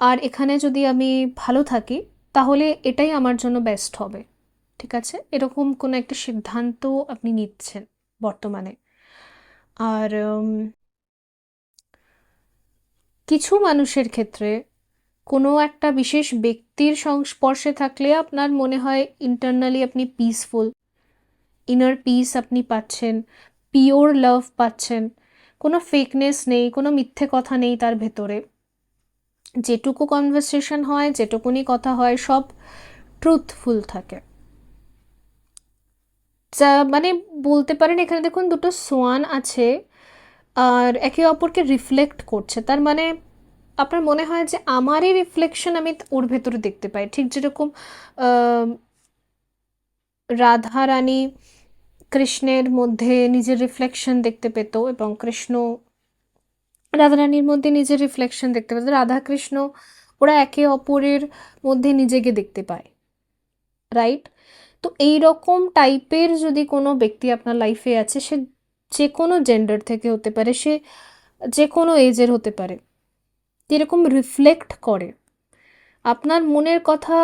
আর এখানে যদি আমি ভালো থাকি, তাহলে এটাই আমার জন্য বেস্ট হবে, ঠিক আছে, এরকম কোনো একটা সিদ্ধান্ত আপনি নিচ্ছেন বর্তমানে। আর কিছু মানুষের ক্ষেত্রে কোনো একটা বিশেষ ব্যক্তির সংস্পর্শে থাকলে আপনার মনে হয় ইন্টারনালি আপনি পিসফুল, ইনার পিস আপনি পাচ্ছেন, পিওর লাভ পাচ্ছেন। কোনো ফেকনেস নেই, কোনো মিথ্যে কথা নেই তার ভেতরে। যেটুকু কনভারসেশন হয়, যেটুকুনি কথা হয়, সব ট্রুথফুল থাকে। যা মানে বলতে পারেন, এখানে দেখুন দুটো সোয়ান আছে আর একে অপরকে রিফ্লেক্ট করছে। তার মানে আপনার মনে হয় যে আমারই রিফ্লেকশন আমি ওর ভেতরে দেখতে পাই, ঠিক যেরকম আহ, রাধা রানী কৃষ্ণের মধ্যে নিজের রিফ্লেকশন দেখতে পেত এবং কৃষ্ণ রাধারানীর মধ্যে নিজের রিফ্লেকশন দেখতে পেত। রাধা কৃষ্ণ ওরা একে অপরের মধ্যে নিজেকে দেখতে পায়, রাইট? তো এই রকম টাইপের যদি কোনো ব্যক্তি আপনার লাইফে আছে, সে যে কোনো জেন্ডার থেকে হতে পারে, সে যে কোনো এজের হতে পারে, এরকম রিফ্লেক্ট করে আপনার মনের কথা,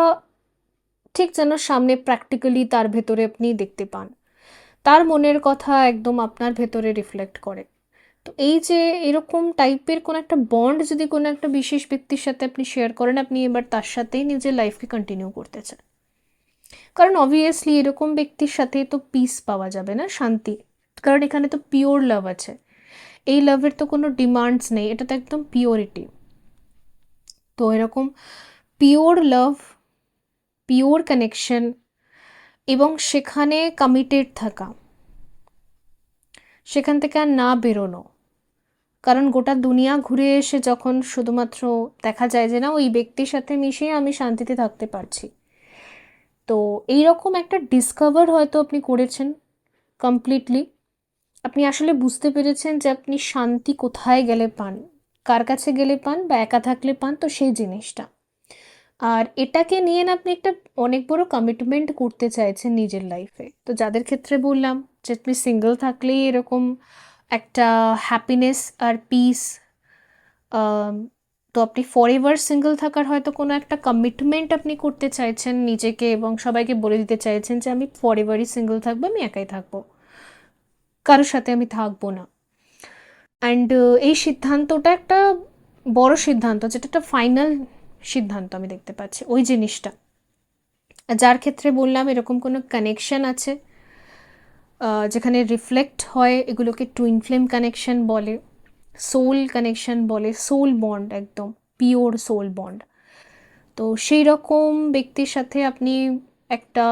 ঠিক যেন সামনে প্র্যাকটিক্যালি তার ভেতরে আপনি দেখতে পান। তার মনের কথা একদম আপনার ভেতরে রিফ্লেক্ট করে। তো এই যে এরকম টাইপের কোনো একটা বন্ড যদি কোনো একটা বিশেষ ব্যক্তির সাথে আপনি শেয়ার করেন, আপনি এবার তার সাথেই নিজের লাইফকে কন্টিনিউ করতে চান। কারণ অবভিয়াসলি এরকম ব্যক্তির সাথে তো পিস পাওয়া যাবে না, শান্তি। কারণ এখানে তো পিওর লাভ আছে। এই লাভের তো কোনো ডিমান্ডস নেই, এটা তো একদম পিওরিটি। তো এরকম পিওর লাভ, পিওর কানেকশন, এবং সেখানে কমিটেড থাকা, সেখান থেকে আর না বেরোনো। কারণ গোটা দুনিয়া ঘুরে এসে যখন শুধুমাত্র দেখা যায় যে না, ওই ব্যক্তির সাথে মিশে আমি শান্তিতে থাকতে পারছি, তো এইরকম একটা ডিসকভার হয়তো আপনি করেছেন কমপ্লিটলি। আপনি আসলে বুঝতে পেরেছেন যে আপনি শান্তি কোথায় গেলে পান। কার কাছে গেলে পান বা একা থাকলে পান, তো সেই জিনিসটা। আর এটাকে নিয়ে না আপনি একটা অনেক বড় কমিটমেন্ট করতে চাইছেন নিজের লাইফে। তো যাদের ক্ষেত্রে বললাম যে আপনি সিঙ্গেল থাকলেই এরকম একটা হ্যাপিনেস আর পিস, তো আপনি ফর এভার সিঙ্গেল থাকার হয়তো কোনো একটা কমিটমেন্ট আপনি করতে চাইছেন নিজেকে, এবং সবাইকে বলে দিতে চাইছেন যে আমি ফর এভারই সিঙ্গেল থাকবো, আমি একাই থাকবো, কারোর সাথে আমি থাকবো না। অ্যান্ড এই সিদ্ধান্তটা একটা বড় সিদ্ধান্ত, যেটা একটা ফাইনাল সিদ্ধান্ত আমি দেখতে পাচ্ছি ওই জিনিসটা। যার ক্ষেত্রে বললাম এরকম কোনো কানেকশন আছে, যেখানে রিফ্লেক্ট হয়, এগুলোকে টুইন ফ্লেম কানেকশন বলে, সোল কানেকশন বলে, সোল বন্ড, একদম পিওর সোল বন্ড। তো সেই রকম ব্যক্তির সাথে আপনি একটা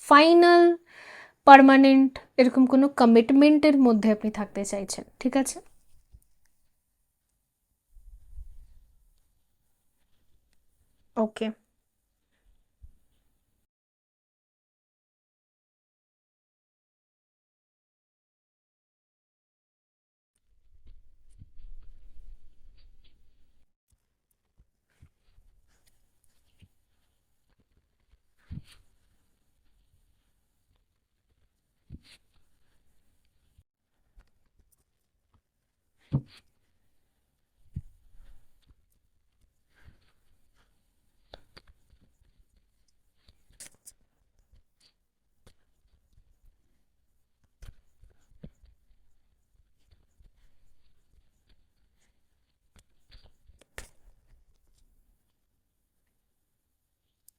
ফাইনাল পার্মানেন্ট এরকম কোনো কমিটমেন্টের মধ্যে আপনি থাকতে চাইছেন, ঠিক আছে? Okay.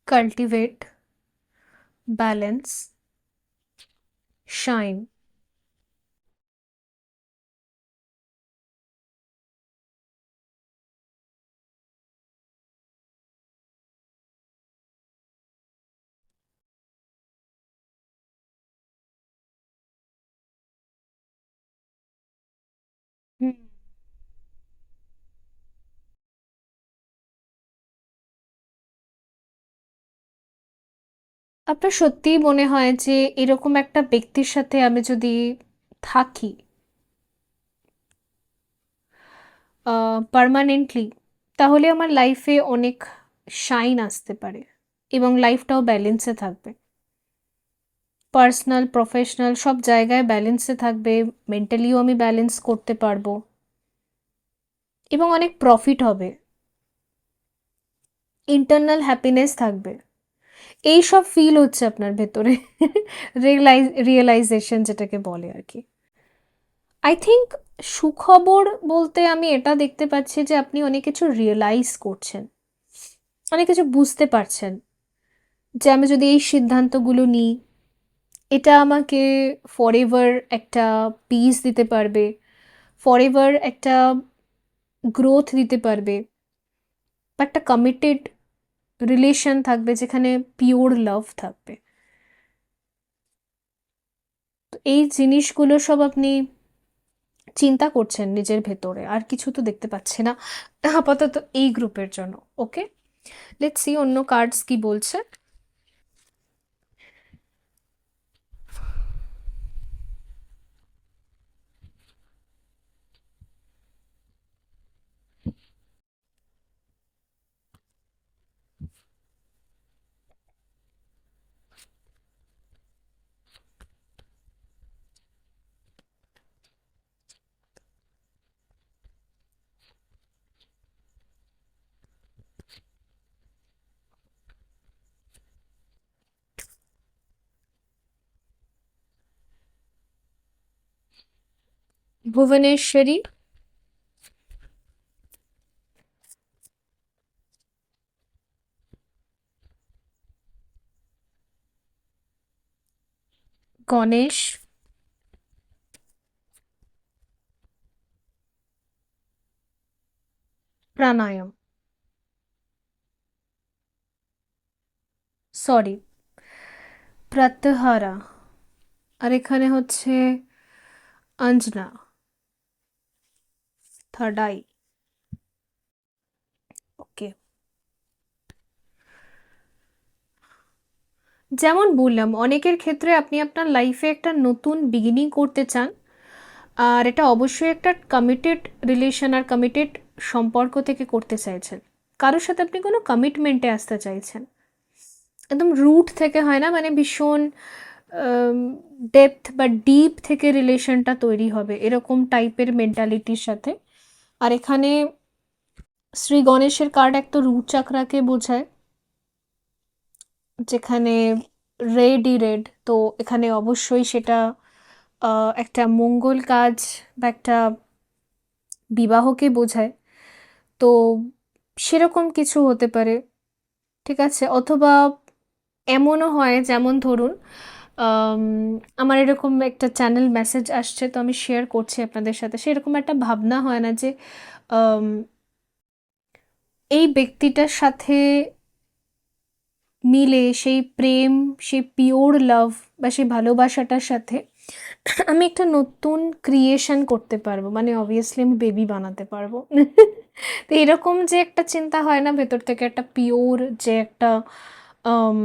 Cultivate, balance, shine. Hmm. আপনার সত্যিই মনে হয় যে এরকম একটা ব্যক্তির সাথে আমি যদি থাকি পার্মানেন্টলি, তাহলে আমার লাইফে অনেক শাইন আসতে পারে এবং লাইফটাও ব্যালেন্সে থাকবে, পার্সোনাল প্রফেশনাল সব জায়গায় ব্যালেন্সে থাকবে, মেন্টালিও আমি ব্যালেন্স করতে পারবো এবং অনেক প্রফিট হবে, ইন্টারনাল হ্যাপিনেস থাকবে, এই সব ফিল হচ্ছে আপনার ভেতরে। রিয়েলাইজেশন যেটাকে বলে আর কি। আই থিঙ্ক সুখবর বলতে আমি এটা দেখতে পাচ্ছি যে আপনি অনেক কিছু রিয়েলাইজ করছেন, অনেক কিছু বুঝতে পারছেন, যে আমি যদি এই সিদ্ধান্তগুলো নিই, এটা আমাকে ফরএভার একটা পিস দিতে পারবে, ফরএভার একটা গ্রোথ দিতে পারবে, বা একটা কমিটেড রিলেশন থাকবে যেখানে পিওর লাভ থাকবে। তো এই জিনিসগুলো সব আপনি চিন্তা করছেন নিজের ভেতরে, আর কিছু তো দেখতে পাচ্ছি না আপাতত এই গ্রুপের জন্য। ওকে, লেটস সি অন্য কার্ডস কি বলছে। ভুবনেশ্বরী, গণেশ, প্রাণায়াম, সরি, প্রত্যাহারা, আর এখানে হচ্ছে অঞ্জনা, থার্ড আই। ওকে, যেমন বললাম অনেকের ক্ষেত্রে আপনি আপনার লাইফে একটা নতুন বিগিনিং করতে চান, আর এটা অবশ্যই একটা কমিটেড রিলেশন আর কমিটেড সম্পর্ক থেকে করতে চাইছেন, কারোর সাথে আপনি কোনো কমিটমেন্টে আসতে চাইছেন। একদম রুট থেকে হয় না, মানে ভীষণ ডেপথ বা ডিপ থেকে রিলেশনটা তৈরি হবে, এরকম টাইপের মেন্টালিটির সাথে। আর এখানে শ্রী গণেশের কার্ড একটা রুট চাকরাকে বোঝায়, যেখানে রেডই রেড, তো এখানে অবশ্যই সেটা একটা মঙ্গল কাজ বা একটা বিবাহকে বোঝায়। তো সেরকম কিছু হতে পারে, ঠিক আছে? অথবা এমনও হয়, যেমন ধরুন আম, আমার এরকম একটা চ্যানেল মেসেজ আসছে, তো আমি শেয়ার করছি আপনাদের সাথে। সেরকম একটা ভাবনা হয় না যে আম, এই ব্যক্তিটার সাথে মিলে সেই প্রেম, সেই পিওর লাভ বা সেই ভালোবাসাটার সাথে আমি একটা নতুন ক্রিয়েশন করতে পারবো, মানে অবভিয়াসলি আমি বেবি বানাতে পারবো। তো এরকম যে একটা চিন্তা হয় না ভেতর থেকে, একটা পিওর যে একটা আম,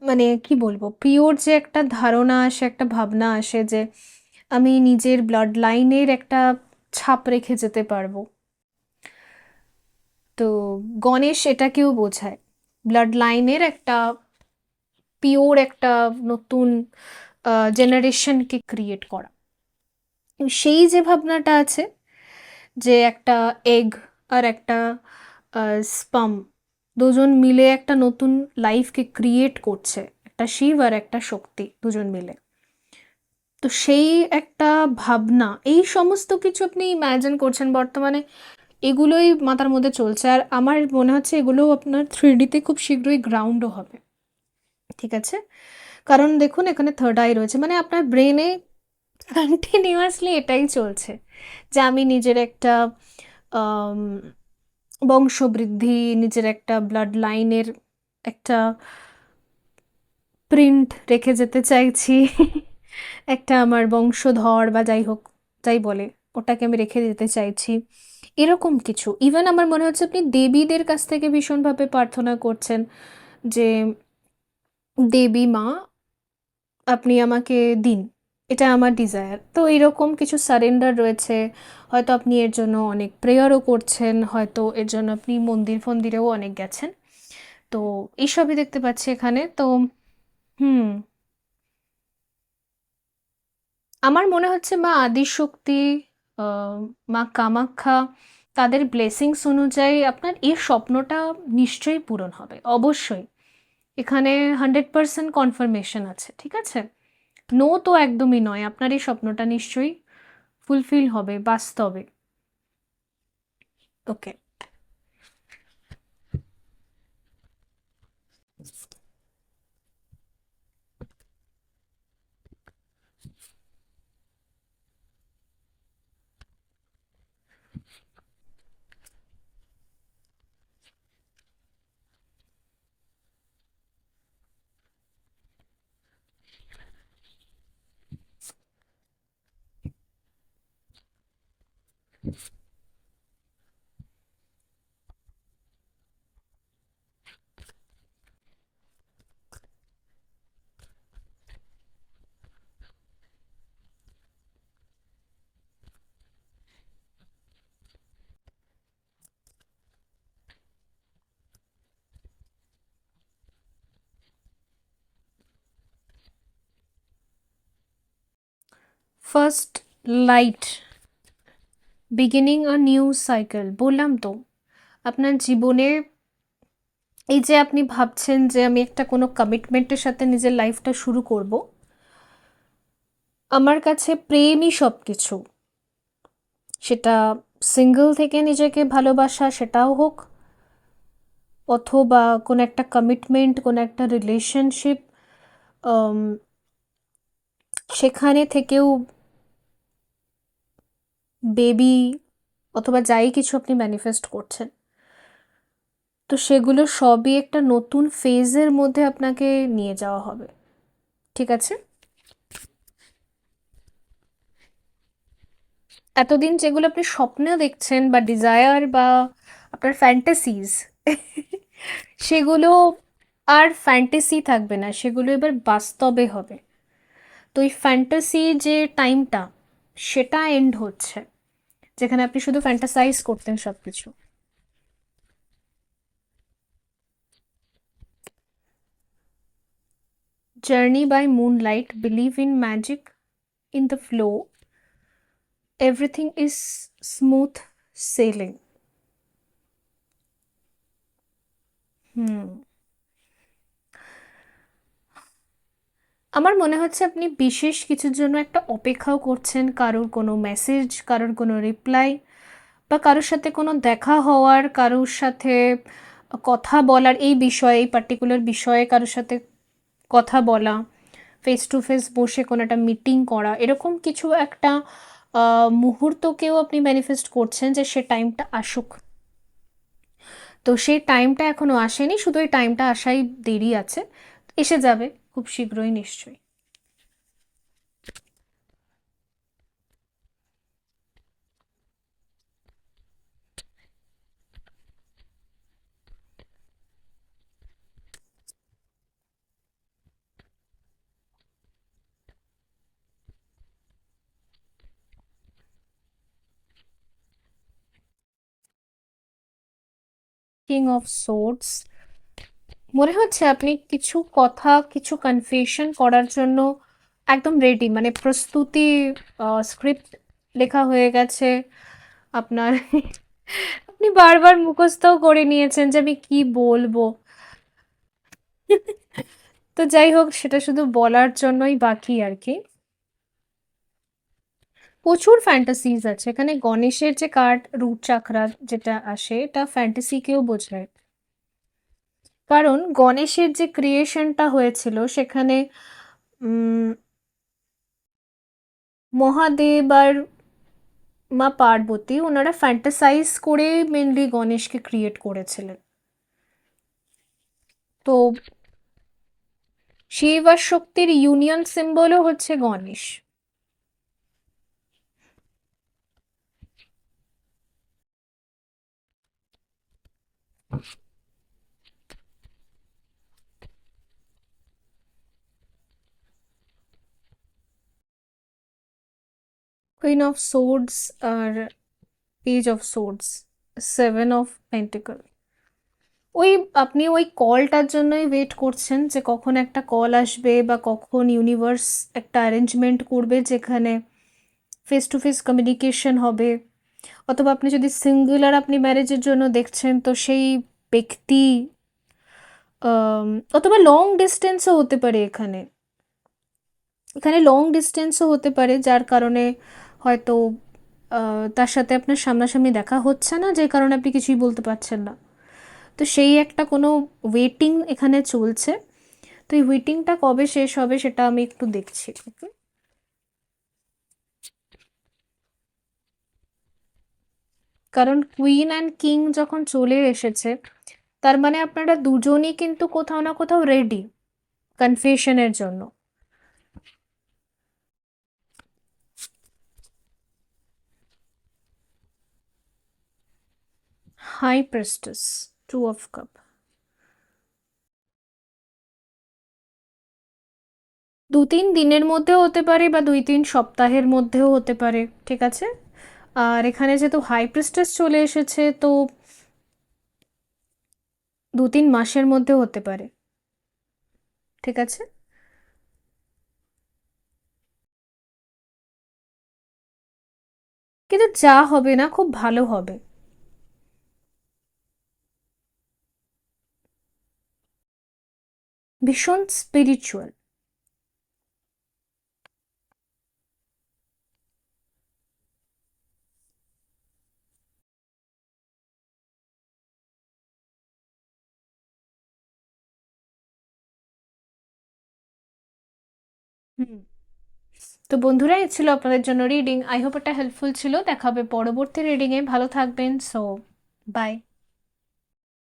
মানে কি বলবো, পিওর যে একটা ধারণা আসে, একটা ভাবনা আসে যে আমি নিজের ব্লাড লাইনের একটা ছাপ রেখে যেতে পারবো। তো গণেশ এটাকেও বোঝায়, ব্লাড লাইনের একটা পিওর একটা নতুন জেনারেশনকে ক্রিয়েট করা। সেই যে ভাবনাটা আছে, যে একটা এগ আর একটা স্পাম, দুজন মিলে একটা নতুন লাইফকে ক্রিয়েট করছে, একটা শিব আর একটা শক্তি দুজন মিলে। তো সেই একটা ভাবনা, এই সমস্ত কিছু আপনি ইম্যাজিন করছেন বর্তমানে, এগুলোই মাথার মধ্যে চলছে। আর আমার মনে হচ্ছে এগুলো আপনার 3D-তে খুব শীঘ্রই গ্রাউন্ডও হবে, ঠিক আছে? কারণ দেখুন এখানে থার্ড আই রয়েছে, মানে আপনার ব্রেনে কন্টিনিউয়াসলি এটাই চলছে যে আমি নিজের একটা আম, বংশবৃদ্ধি, নিজের একটা ব্লাড লাইনের একটা প্রিন্ট রেখে যেতে চাইছি। একটা আমার বংশধর বা যাই হোক, যাই বলে, ওটাকে আমি রেখে যেতে চাইছি, এরকম কিছু। ইভেন আমার মনে হচ্ছে আপনি দেবীদের কাছ থেকে ভীষণভাবে প্রার্থনা করছেন যে দেবী মা আপনি আমাকে দিন, এটা আমার ডিজায়ার। তো এরকম কিছু সারেন্ডার রয়েছে, হয়তো আপনি এর জন্য অনেক প্রেয়ারও করছেন, হয়তো এর জন্য আপনি মন্দির ফন্দিরেও অনেক গেছেন। তো এইসবই দেখতে পাচ্ছি এখানে। তো হুম, আমার মনে হচ্ছে মা আদিশক্তি, আহ, মা কামাখ্যা, তাদের ব্লেসিংস অনুযায়ী আপনার এই স্বপ্নটা নিশ্চয়ই পূরণ হবে, অবশ্যই। এখানে 100% কনফার্মেশন আছে, ঠিক আছে? নো তো একদমই নয়, আপনার এই স্বপ্নটা নিশ্চয়ই ফুলফিল হবে বাস্তবে। Okay. First light, beginning a new cycle, বললাম তো। আপনার জীবনে এই যে আপনি ভাবছেন যে আমি একটা কোনো কমিটমেন্টের সাথে নিজের লাইফটা শুরু করব, আমার কাছে প্রেমই সব কিছু। সেটা সিঙ্গেল থেকে নিজেকে ভালোবাসা সেটাও হোক, অথবা কোনো একটা কমিটমেন্ট, কোনো একটা রিলেশনশিপ, সেখানে থেকেও বেবি, অথবা যাই কিছু আপনি ম্যানিফেস্ট করছেন, তো সেগুলো সবই একটা নতুন ফেজের মধ্যে আপনাকে নিয়ে যাওয়া হবে, ঠিক আছে? এতদিন যেগুলো আপনি স্বপ্নে দেখছেন বা ডিজায়ার বা আপনার ফ্যান্টাসিজ, সেগুলো আর ফ্যান্টাসি থাকবে না, সেগুলো এবার বাস্তবে হবে। তো এই ফ্যান্টাসি যে টাইমটা, সেটা এন্ড হচ্ছে, যেখানে আপনি শুধু ফ্যান্টাসাইজ করতেন সবকিছু। Journey by moonlight, believe in magic, in the flow, everything is smooth sailing. হুম, আমার মনে হচ্ছে আপনি বিশেষ কিছুর জন্য একটা অপেক্ষাও করছেন, কারোর কোনো মেসেজ, কারোর কোনো রিপ্লাই, বা কারোর সাথে কোনো দেখা হওয়ার, কারোর সাথে কথা বলার, এই বিষয়ে, এই পার্টিকুলার বিষয়ে কারোর সাথে কথা বলা, ফেস টু ফেস বসে কোনো একটা মিটিং করা, এরকম কিছু একটা মুহূর্তকেও আপনি ম্যানিফেস্ট করছেন যে সে টাইমটা আসুক। তো সেই টাইমটা এখনো আসেনি, শুধু এই টাইমটা আসাই দেরি আছে, এসে যাবে খুব শীঘ্রই নিশ্চয়ই। কিং অফ সোর্ডস, মনে হচ্ছে আপনি কিছু কথা, কিছু কনফেশন করার জন্য একদম রেডি, মানে প্রস্তুতি, স্ক্রিপ্ট লেখা হয়ে গেছে আপনার। আপনি বারবার মুখস্থও করে নিয়েছেন যে আমি কি বলবো। তো যাই হোক, সেটা শুধু বলার জন্যই বাকি আর কি। প্রচুর ফ্যান্টাসিজ আছে এখানে। গণেশের যে কার্ড রুট চাকরা যেটা আসে, এটা ফ্যান্টাসিকেও বোঝায়। কারণ গণেশের যে ক্রিয়েশনটা হয়েছিল সেখানে উম, মহাদেব আর মা পার্বতী ওনারা ফ্যান্টাসাইজ করে মেনলি গণেশকে ক্রিয়েট করেছিলেন। তো শিব আর শক্তির ইউনিয়ন সিম্বলও হচ্ছে গণেশ। কুইন অফ সোর্ডস আর page of swords, seven of pentacle. ওই আপনি ওই কলটার জন্যই ওয়েট করছেন যে কখন একটা কল আসবে বা কখন ইউনিভার্স একটা অ্যারেঞ্জমেন্ট করবে যেখানে ফেস টু ফেস কমিউনিকেশন হবে। অথবা আপনি যদি সিঙ্গুলার আপনি ম্যারেজের জন্য দেখছেন, তো সেই ব্যক্তি, আম, অথবা লং ডিস্টেন্সও হতে পারে এখানে। এখানে লং ডিস্টেন্সও হতে পারে, যার কারণে হয়তো তার সাথে আপনার সামনাসামনি দেখা হচ্ছে না, যে কারণে আপনি কিছুই বলতে পারছেন না। তো সেই একটা কোনো ওয়েটিং এখানে চলছে। তো এই ওয়েটিংটা কবে শেষ হবে সেটা আমি একটু দেখছি। ওকে, কারণ কুইন অ্যান্ড কিং যখন চলে এসেছে, তার মানে আপনারা দুজনই কিন্তু কোথাও না কোথাও রেডি কনফেশনের জন্য। High priestess, two of cup. 2-3 দিনের মধ্যেও হতে পারে বা 2-3 সপ্তাহের মধ্যেও হতে পারে, ঠিক আছে। আর এখানে যেহেতু হাই প্রেস্টেস চলে এসেছে, তো 2-3 মাসের মধ্যেও হতে পারে, ঠিক আছে। কিন্তু যা হবে না খুব ভালো হবে। ভীষণ স্পিরিচুয়াল। হুম। তো বন্ধুরা, এই ছিল আপনাদের জন্য রিডিং। আই হোপ এটা হেল্পফুল ছিল। দেখা হবে পরবর্তী রিডিংয়ে। ভালো থাকবেন। So by.